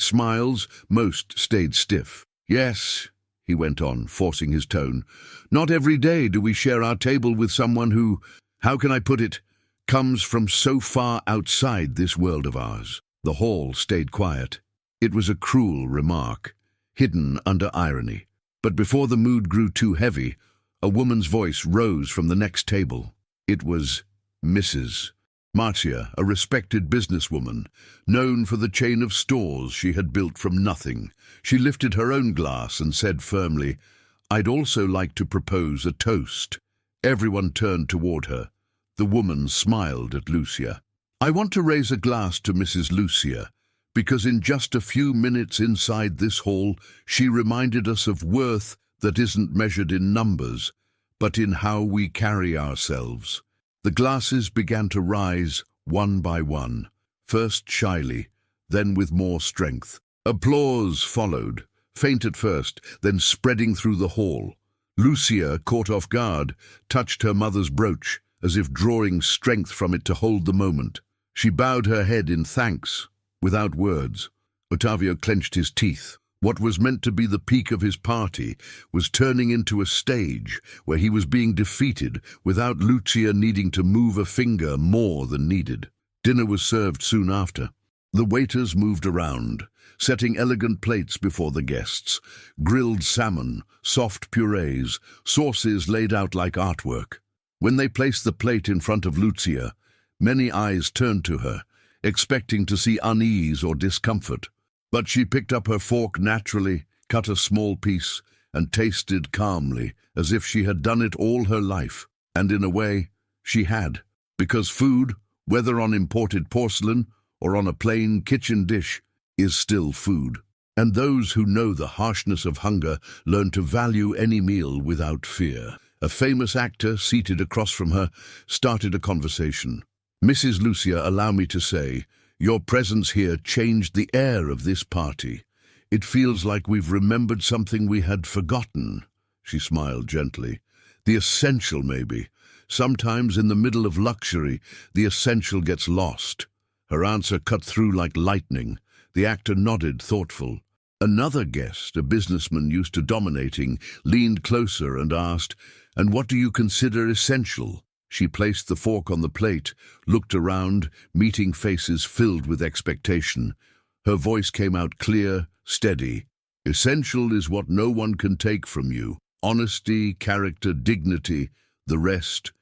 smiles, most stayed stiff. "Yes," he went on, forcing his tone, "not every day do we share our table with someone who, how can I put it, comes from so far outside this world of ours." The hall stayed quiet. It was a cruel remark, hidden under irony. But before the mood grew too heavy, a woman's voice rose from the next table. It was Mrs. Marcia, a respected businesswoman, known for the chain of stores she had built from nothing. She lifted her own glass and said firmly, "I'd also like to propose a toast." Everyone turned toward her. The woman smiled at Lucia. "I want to raise a glass to Mrs. Lucia, because in just a few minutes inside this hall, she reminded us of worth that isn't measured in numbers, but in how we carry ourselves." The glasses began to rise one by one, first shyly, then with more strength. Applause followed, faint at first, then spreading through the hall. Lucia, caught off guard, touched her mother's brooch, as if drawing strength from it to hold the moment. She bowed her head in thanks, without words. Ottavio clenched his teeth. What was meant to be the peak of his party was turning into a stage where he was being defeated without Lucia needing to move a finger more than needed. Dinner was served soon after. The waiters moved around, setting elegant plates before the guests. Grilled salmon, soft purees, sauces laid out like artwork. When they placed the plate in front of Lucia, many eyes turned to her, expecting to see unease or discomfort. But she picked up her fork naturally, cut a small piece, and tasted calmly, as if she had done it all her life. And in a way, she had. Because food, whether on imported porcelain or on a plain kitchen dish, is still food. And those who know the harshness of hunger learn to value any meal without fear. A famous actor, seated across from her, started a conversation. "Mrs. Lucia, allow me to say, your presence here changed the air of this party. It feels like we've remembered something we had forgotten." She smiled gently. "The essential, maybe. Sometimes in the middle of luxury, the essential gets lost." Her answer cut through like lightning. The actor nodded, thoughtful. Another guest, a businessman used to dominating, leaned closer and asked, "And what do you consider essential?" She placed the fork on the plate, looked around, meeting faces filled with expectation. Her voice came out clear, steady. "Essential is what no one can take from you. Honesty, character, dignity. The rest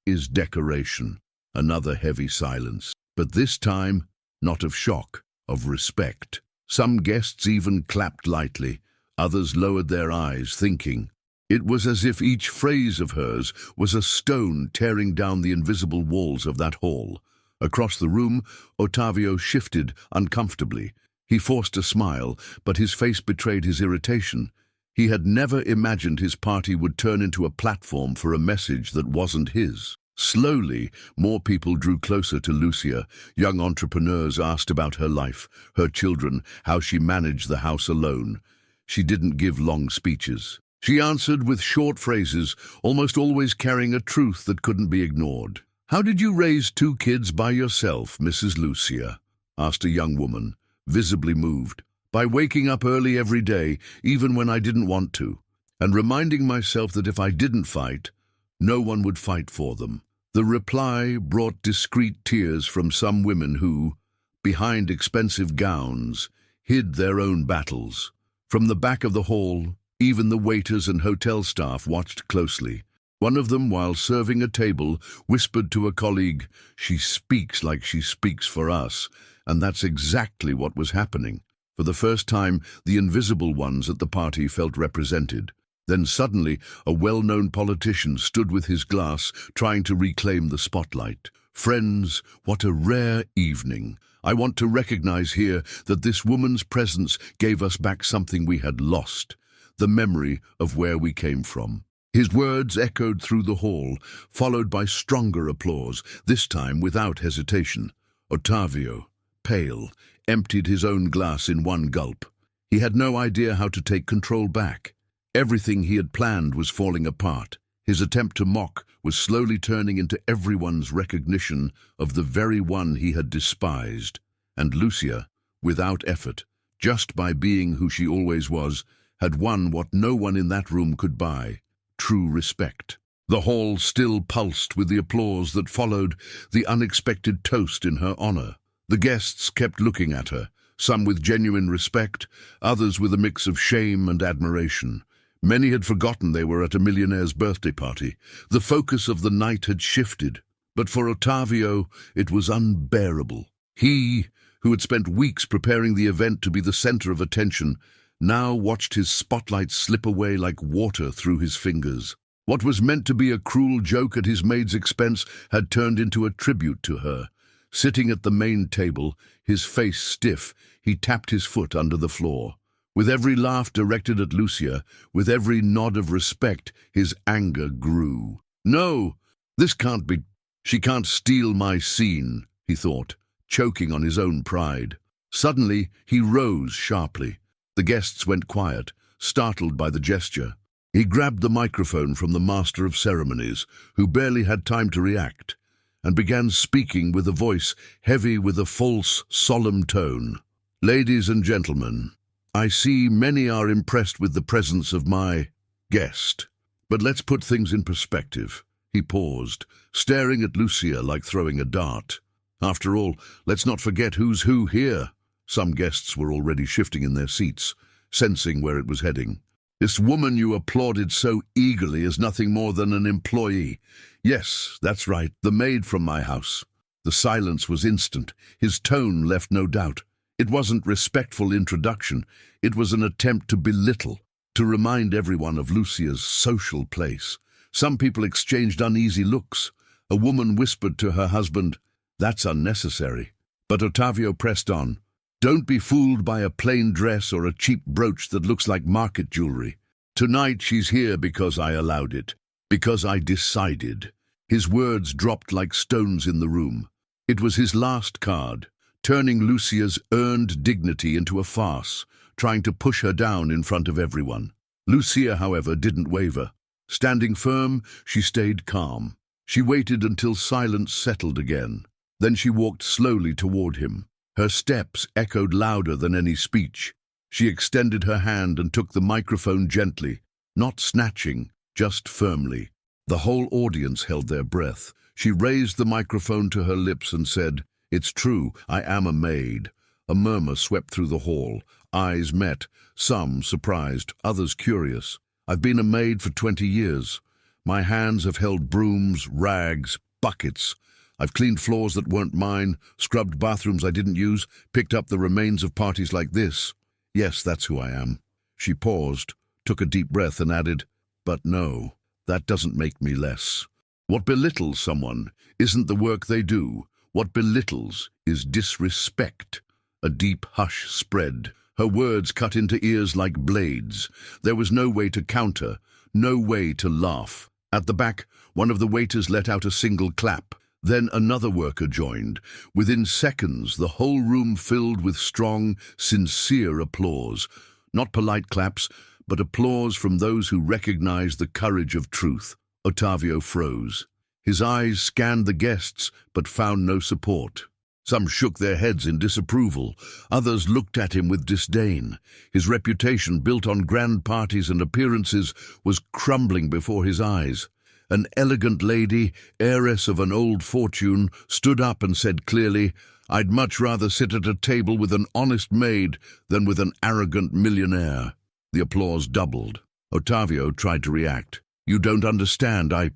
is decoration." Another heavy silence. But this time, not of shock, of respect. Some guests even clapped lightly. Others lowered their eyes, thinking. It was as if each phrase of hers was a stone tearing down the invisible walls of that hall. Across the room, Ottavio shifted uncomfortably. He forced a smile, but his face betrayed his irritation. He had never imagined his party would turn into a platform for a message that wasn't his. Slowly, more people drew closer to Lucia. Young entrepreneurs asked about her life, her children, how she managed the house alone. She didn't give long speeches. She answered with short phrases, almost always carrying a truth that couldn't be ignored. "How did you raise 2 kids by yourself, Mrs. Lucia?" asked a young woman, visibly moved. "By waking up early every day, even when I didn't want to, and reminding myself that if I didn't fight, no one would fight for them." The reply brought discreet tears from some women who, behind expensive gowns, hid their own battles. From the back of the hall, even the waiters and hotel staff watched closely. One of them, while serving a table, whispered to a colleague, "She speaks like she speaks for us." And that's exactly what was happening. For the first time, the invisible ones at the party felt represented. Then suddenly, a well-known politician stood with his glass, trying to reclaim the spotlight. Friends, what a rare evening. I want to recognize here that this woman's presence gave us back something we had lost, the memory of where we came from. His words echoed through the hall, followed by stronger applause, this time without hesitation. Ottavio, pale, emptied his own glass in one gulp. He had no idea how to take control back. Everything he had planned was falling apart. His attempt to mock was slowly turning into everyone's recognition of the very one he had despised. And Lucia, without effort, just by being who she always was, had won what no one in that room could buy: true respect. The hall still pulsed with the applause that followed the unexpected toast in her honor. The guests kept looking at her, some with genuine respect, others with a mix of shame and admiration. Many had forgotten they were at a millionaire's birthday party. The focus of the night had shifted, but for Ottavio it was unbearable. He, who had spent weeks preparing the event to be the center of attention, now watched his spotlight slip away like water through his fingers. What was meant to be a cruel joke at his maid's expense had turned into a tribute to her. Sitting at the main table, his face stiff, he tapped his foot under the floor. With every laugh directed at Lucia, with every nod of respect, his anger grew. "No, this can't be. She can't steal my scene," he thought, choking on his own pride. Suddenly, he rose sharply. The guests went quiet, startled by the gesture. He grabbed the microphone from the master of ceremonies, who barely had time to react, and began speaking with a voice heavy with a false, solemn tone. "Ladies and gentlemen, I see many are impressed with the presence of my guest. But let's put things in perspective." He paused, staring at Lucia like throwing a dart. "After all, let's not forget who's who here." Some guests were already shifting in their seats, sensing where it was heading. "This woman you applauded so eagerly is nothing more than an employee. Yes, that's right, the maid from my house." The silence was instant. His tone left no doubt. It wasn't respectful introduction. It was an attempt to belittle, to remind everyone of Lucia's social place. Some people exchanged uneasy looks. A woman whispered to her husband, "That's unnecessary." But Ottavio pressed on. "Don't be fooled by a plain dress or a cheap brooch that looks like market jewelry. Tonight she's here because I allowed it, because I decided." His words dropped like stones in the room. It was his last card, turning Lucia's earned dignity into a farce, trying to push her down in front of everyone. Lucia, however, didn't waver. Standing firm, she stayed calm. She waited until silence settled again. Then she walked slowly toward him. Her steps echoed louder than any speech. She extended her hand and took the microphone gently, not snatching, just firmly. The whole audience held their breath. She raised the microphone to her lips and said, "It's true, I am a maid." A murmur swept through the hall. Eyes met, some surprised, others curious. "I've been a maid for 20 years. My hands have held brooms, rags, buckets. I've cleaned floors that weren't mine, scrubbed bathrooms I didn't use, picked up the remains of parties like this. Yes, that's who I am." She paused, took a deep breath and added, "But no, that doesn't make me less. What belittles someone isn't the work they do. What belittles is disrespect." A deep hush spread. Her words cut into ears like blades. There was no way to counter, no way to laugh. At the back, one of the waiters let out a single clap. Then another worker joined. Within seconds, the whole room filled with strong, sincere applause. Not polite claps, but applause from those who recognized the courage of truth. Ottavio froze. His eyes scanned the guests, but found no support. Some shook their heads in disapproval. Others looked at him with disdain. His reputation, built on grand parties and appearances, was crumbling before his eyes. An elegant lady, heiress of an old fortune, stood up and said clearly, "I'd much rather sit at a table with an honest maid than with an arrogant millionaire." The applause doubled. Ottavio tried to react. You don't understand. I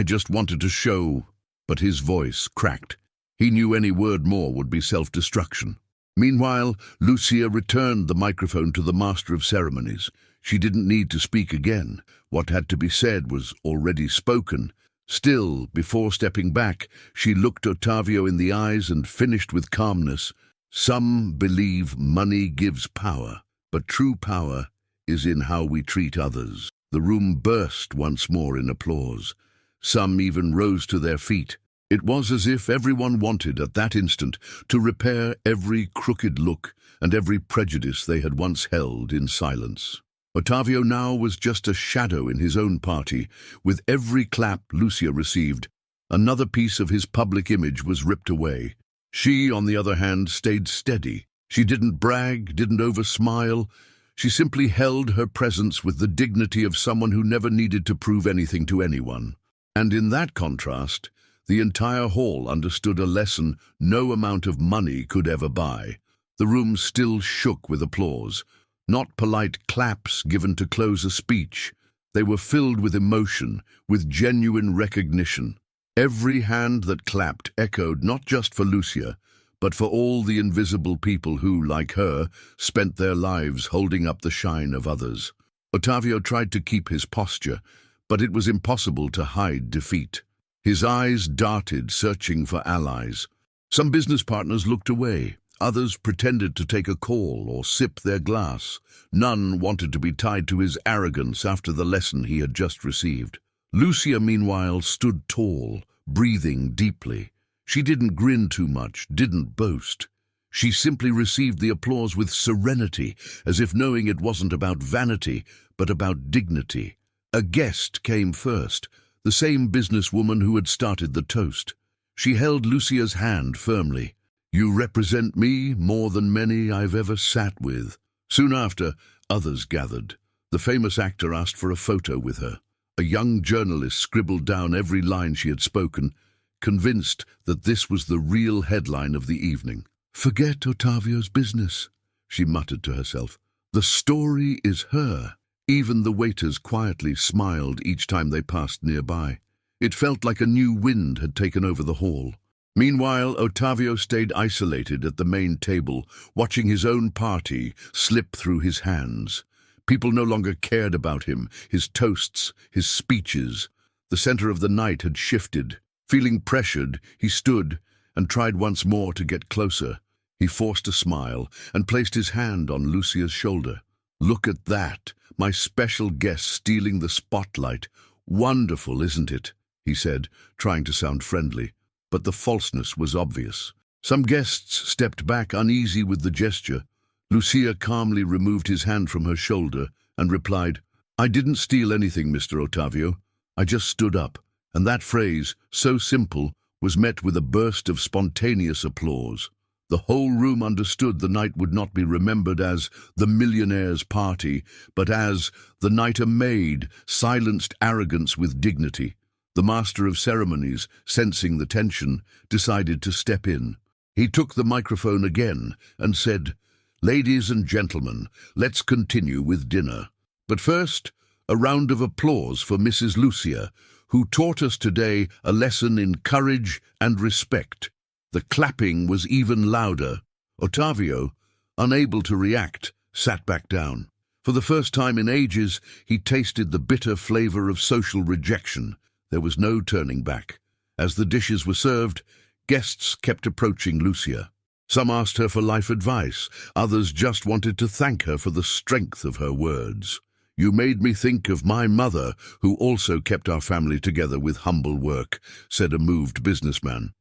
just wanted to show. But his voice cracked. He knew any word more would be self-destruction. Meanwhile, Lucia returned the microphone to the master of ceremonies. She didn't need to speak again. What had to be said was already spoken. Still, before stepping back, she looked Ottavio in the eyes and finished with calmness. Some believe money gives power, but true power is in how we treat others. The room burst once more in applause. Some even rose to their feet. It was as if everyone wanted at that instant to repair every crooked look and every prejudice they had once held in silence. Ottavio now was just a shadow in his own party. With every clap Lucia received, another piece of his public image was ripped away. She, on the other hand, stayed steady. She didn't brag, didn't over-smile. She simply held her presence with the dignity of someone who never needed to prove anything to anyone. And in that contrast, the entire hall understood a lesson no amount of money could ever buy. The room still shook with applause. Not polite claps given to close a speech. They were filled with emotion, with genuine recognition. Every hand that clapped echoed not just for Lucia, but for all the invisible people who, like her, spent their lives holding up the shine of others. Ottavio tried to keep his posture, but it was impossible to hide defeat. His eyes darted, searching for allies. Some business partners looked away. Others pretended to take a call or sip their glass. None wanted to be tied to his arrogance after the lesson he had just received. Lucia, meanwhile, stood tall, breathing deeply. She didn't grin too much, didn't boast. She simply received the applause with serenity, as if knowing it wasn't about vanity, but about dignity. A guest came first, the same businesswoman who had started the toast. She held Lucia's hand firmly. "You represent me more than many I've ever sat with." Soon after, others gathered. The famous actor asked for a photo with her. A young journalist scribbled down every line she had spoken, convinced that this was the real headline of the evening. "Forget Ottavio's business," she muttered to herself. "The story is her." Even the waiters quietly smiled each time they passed nearby. It felt like a new wind had taken over the hall. Meanwhile, Ottavio stayed isolated at the main table, watching his own party slip through his hands. People no longer cared about him, his toasts, his speeches. The center of the night had shifted. Feeling pressured, he stood and tried once more to get closer. He forced a smile and placed his hand on Lucia's shoulder. "Look at that, my special guest stealing the spotlight. Wonderful, isn't it?" he said, trying to sound friendly. But the falseness was obvious. Some guests stepped back, uneasy with the gesture. Lucia calmly removed his hand from her shoulder and replied, "I didn't steal anything, Mr. Ottavio. I just stood up." And that phrase, so simple, was met with a burst of spontaneous applause. The whole room understood the night would not be remembered as the Millionaire's party, but as the night a maid silenced arrogance with dignity. The master of ceremonies, sensing the tension, decided to step in. He took the microphone again and said, "Ladies and gentlemen, let's continue with dinner. But first, a round of applause for Mrs. Lucia, who taught us today a lesson in courage and respect." The clapping was even louder. Ottavio, unable to react, sat back down. For the first time in ages, he tasted the bitter flavor of social rejection. There was no turning back. As the dishes were served, guests kept approaching Lucia. Some asked her for life advice. Others just wanted to thank her for the strength of her words. "You made me think of my mother, who also kept our family together with humble work," said a moved businessman.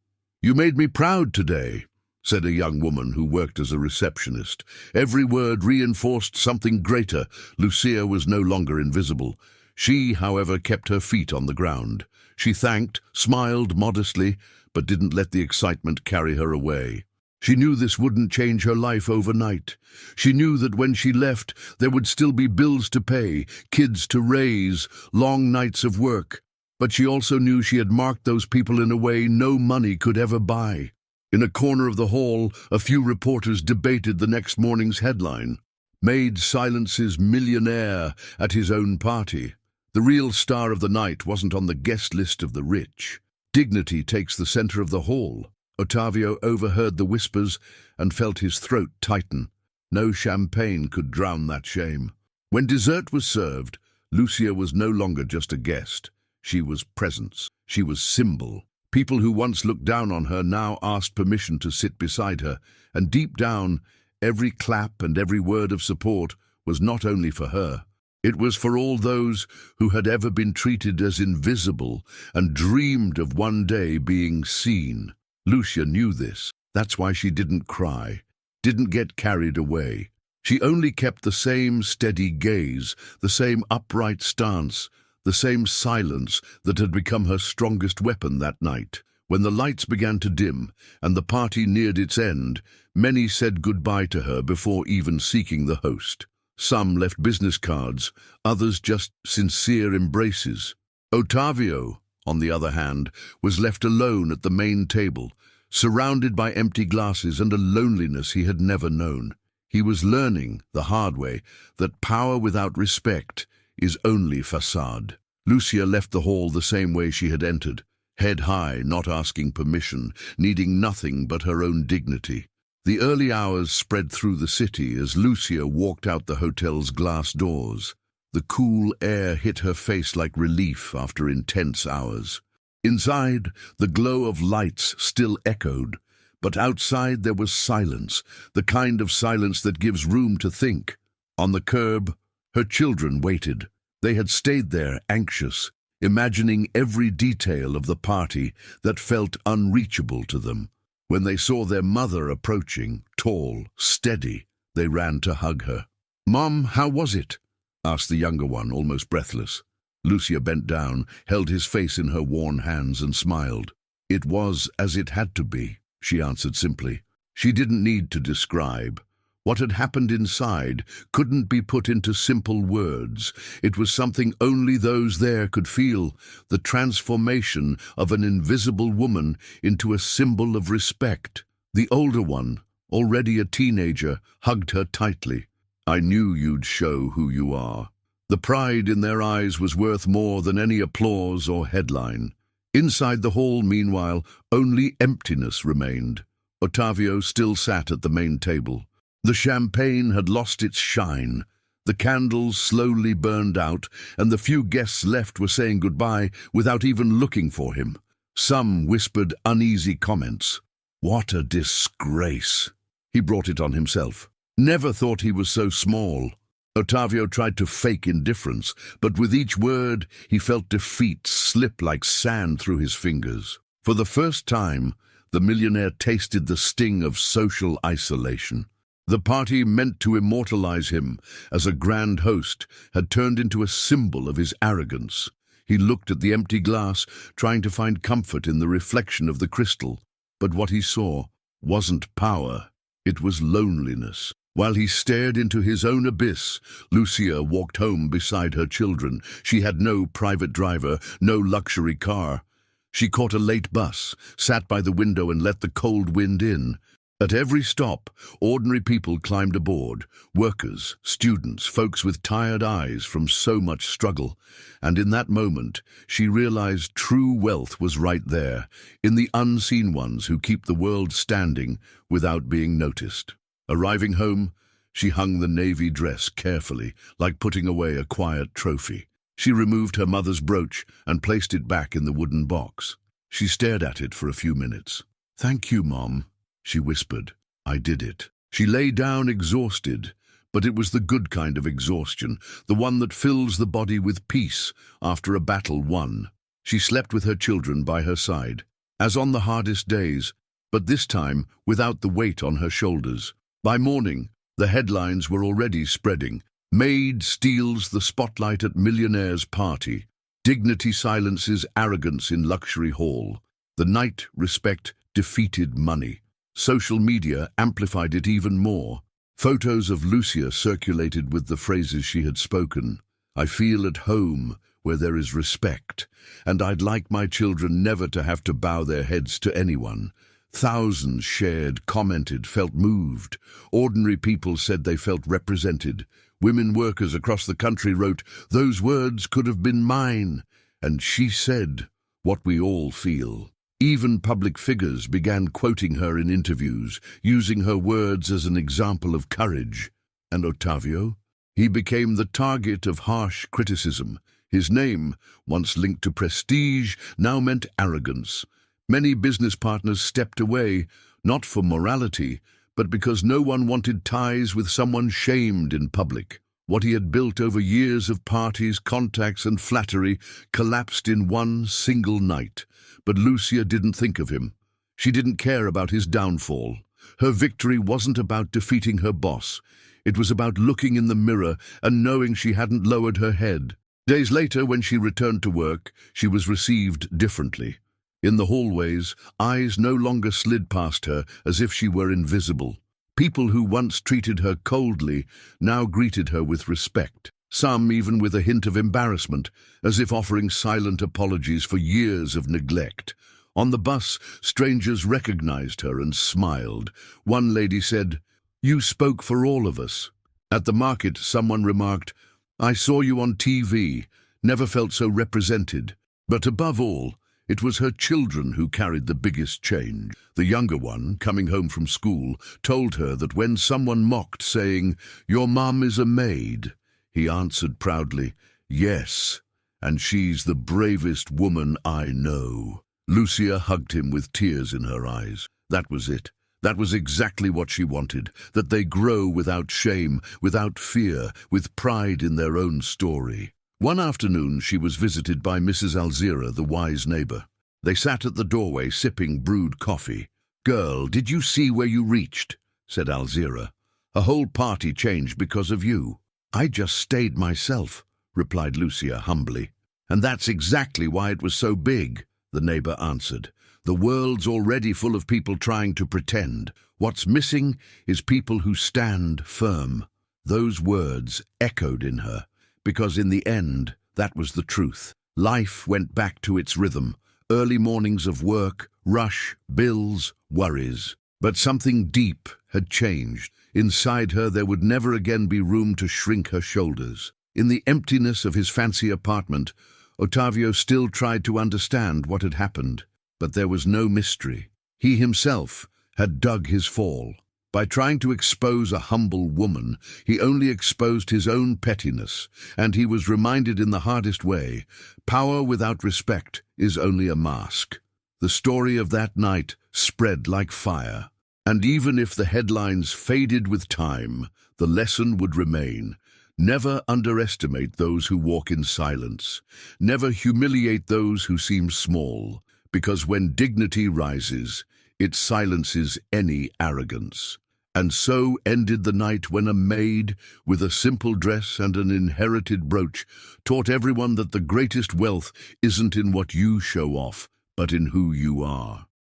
"You made me proud today," said a young woman who worked as a receptionist. Every word reinforced something greater. Lucia was no longer invisible. She, however, kept her feet on the ground. She thanked, smiled modestly, but didn't let the excitement carry her away. She knew this wouldn't change her life overnight. She knew that when she left, there would still be bills to pay, kids to raise, long nights of work. But she also knew she had marked those people in a way no money could ever buy. In a corner of the hall, a few reporters debated the next morning's headline. "Maid silences millionaire at his own party." The real star of the night wasn't on the guest list of the rich. Dignity takes the center of the hall. Ottavio overheard the whispers and felt his throat tighten. No champagne could drown that shame. When dessert was served, Lucia was no longer just a guest. She was presence. She was symbol. People who once looked down on her now asked permission to sit beside her, and deep down, every clap and every word of support was not only for her. It was for all those who had ever been treated as invisible and dreamed of one day being seen. Lucia knew this. That's why she didn't cry, didn't get carried away. She only kept the same steady gaze, the same upright stance, the same silence that had become her strongest weapon that night. When the lights began to dim and the party neared its end, many said goodbye to her before even seeking the host. Some left business cards, others just sincere embraces. Ottavio, on the other hand, was left alone at the main table, surrounded by empty glasses and a loneliness he had never known. He was learning, the hard way, that power without respect is only facade. Lucia left the hall the same way she had entered, head high, not asking permission, needing nothing but her own dignity. The early hours spread through the city as Lucia walked out the hotel's glass doors. The cool air hit her face like relief after intense hours. Inside, the glow of lights still echoed, but outside there was silence, the kind of silence that gives room to think. On the curb, her children waited. They had stayed there, anxious, imagining every detail of the party that felt unreachable to them. When they saw their mother approaching, tall, steady, they ran to hug her. "Mom, how was it?" asked the younger one, almost breathless. Lucia bent down, held his face in her worn hands and smiled. "It was as it had to be," she answered simply. She didn't need to describe. What had happened inside couldn't be put into simple words. It was something only those there could feel, the transformation of an invisible woman into a symbol of respect. The older one, already a teenager, hugged her tightly. "I knew you'd show who you are." The pride in their eyes was worth more than any applause or headline. Inside the hall, meanwhile, only emptiness remained. Ottavio still sat at the main table. The champagne had lost its shine. The candles slowly burned out, and the few guests left were saying goodbye without even looking for him. Some whispered uneasy comments. "What a disgrace!" He brought it on himself. Never thought he was so small. Ottavio tried to fake indifference, but with each word he felt defeat slip like sand through his fingers. For the first time, the millionaire tasted the sting of social isolation. The party meant to immortalize him as a grand host had turned into a symbol of his arrogance. He looked at the empty glass, trying to find comfort in the reflection of the crystal. But what he saw wasn't power, it was loneliness. While he stared into his own abyss, Lucia walked home beside her children. She had no private driver, no luxury car. She caught a late bus, sat by the window and let the cold wind in. At every stop, ordinary people climbed aboard, workers, students, folks with tired eyes from so much struggle. And in that moment, she realized true wealth was right there, in the unseen ones who keep the world standing without being noticed. Arriving home, she hung the navy dress carefully, like putting away a quiet trophy. She removed her mother's brooch and placed it back in the wooden box. She stared at it for a few minutes. "Thank you, Mom," she whispered. "I did it." She lay down exhausted, but it was the good kind of exhaustion, the one that fills the body with peace after a battle won. She slept with her children by her side, as on the hardest days, but this time without the weight on her shoulders. By morning, the headlines were already spreading. Maid steals the spotlight at Millionaire's party. Dignity silences arrogance in luxury hall. The night respect defeated money. Social media amplified it even more. Photos of Lucia circulated with the phrases she had spoken. "I feel at home where there is respect, and I'd like my children never to have to bow their heads to anyone." Thousands shared, commented, felt moved. Ordinary people said they felt represented. Women workers across the country wrote, "Those words could have been mine." And she said what we all feel. Even public figures began quoting her in interviews, using her words as an example of courage. And Ottavio? He became the target of harsh criticism. His name, once linked to prestige, now meant arrogance. Many business partners stepped away, not for morality, but because no one wanted ties with someone shamed in public. What he had built over years of parties, contacts, and flattery collapsed in one single night. But Lucia didn't think of him. She didn't care about his downfall. Her victory wasn't about defeating her boss. It was about looking in the mirror and knowing she hadn't lowered her head. Days later, when she returned to work, she was received differently. In the hallways, eyes no longer slid past her as if she were invisible. People who once treated her coldly now greeted her with respect, some even with a hint of embarrassment, as if offering silent apologies for years of neglect. On the bus, strangers recognized her and smiled. One lady said, "You spoke for all of us." At the market, someone remarked, "I saw you on TV, never felt so represented." But above all, it was her children who carried the biggest change. The younger one, coming home from school, told her that when someone mocked, saying, "Your mum is a maid," he answered proudly, "Yes, and she's the bravest woman I know." Lucia hugged him with tears in her eyes. That was it. That was exactly what she wanted, that they grow without shame, without fear, with pride in their own story. One afternoon she was visited by Mrs. Alzira, the wise neighbor. They sat at the doorway sipping brewed coffee. "Girl, did you see where you reached?" said Alzira. "A whole party changed because of you." "I just stayed myself," replied Lucia humbly. "And that's exactly why it was so big," the neighbor answered. "The world's already full of people trying to pretend. What's missing is people who stand firm." Those words echoed in her, because in the end, that was the truth. Life went back to its rhythm. Early mornings of work, rush, bills, worries. But something deep had changed. Inside her there would never again be room to shrink her shoulders. In the emptiness of his fancy apartment, Ottavio still tried to understand what had happened. But there was no mystery. He himself had dug his fall. By trying to expose a humble woman, he only exposed his own pettiness, and he was reminded in the hardest way, power without respect is only a mask. The story of that night spread like fire, and even if the headlines faded with time, the lesson would remain. Never underestimate those who walk in silence. Never humiliate those who seem small, because when dignity rises, it silences any arrogance. And so ended the night when a maid, with a simple dress and an inherited brooch, taught everyone that the greatest wealth isn't in what you show off, but in who you are.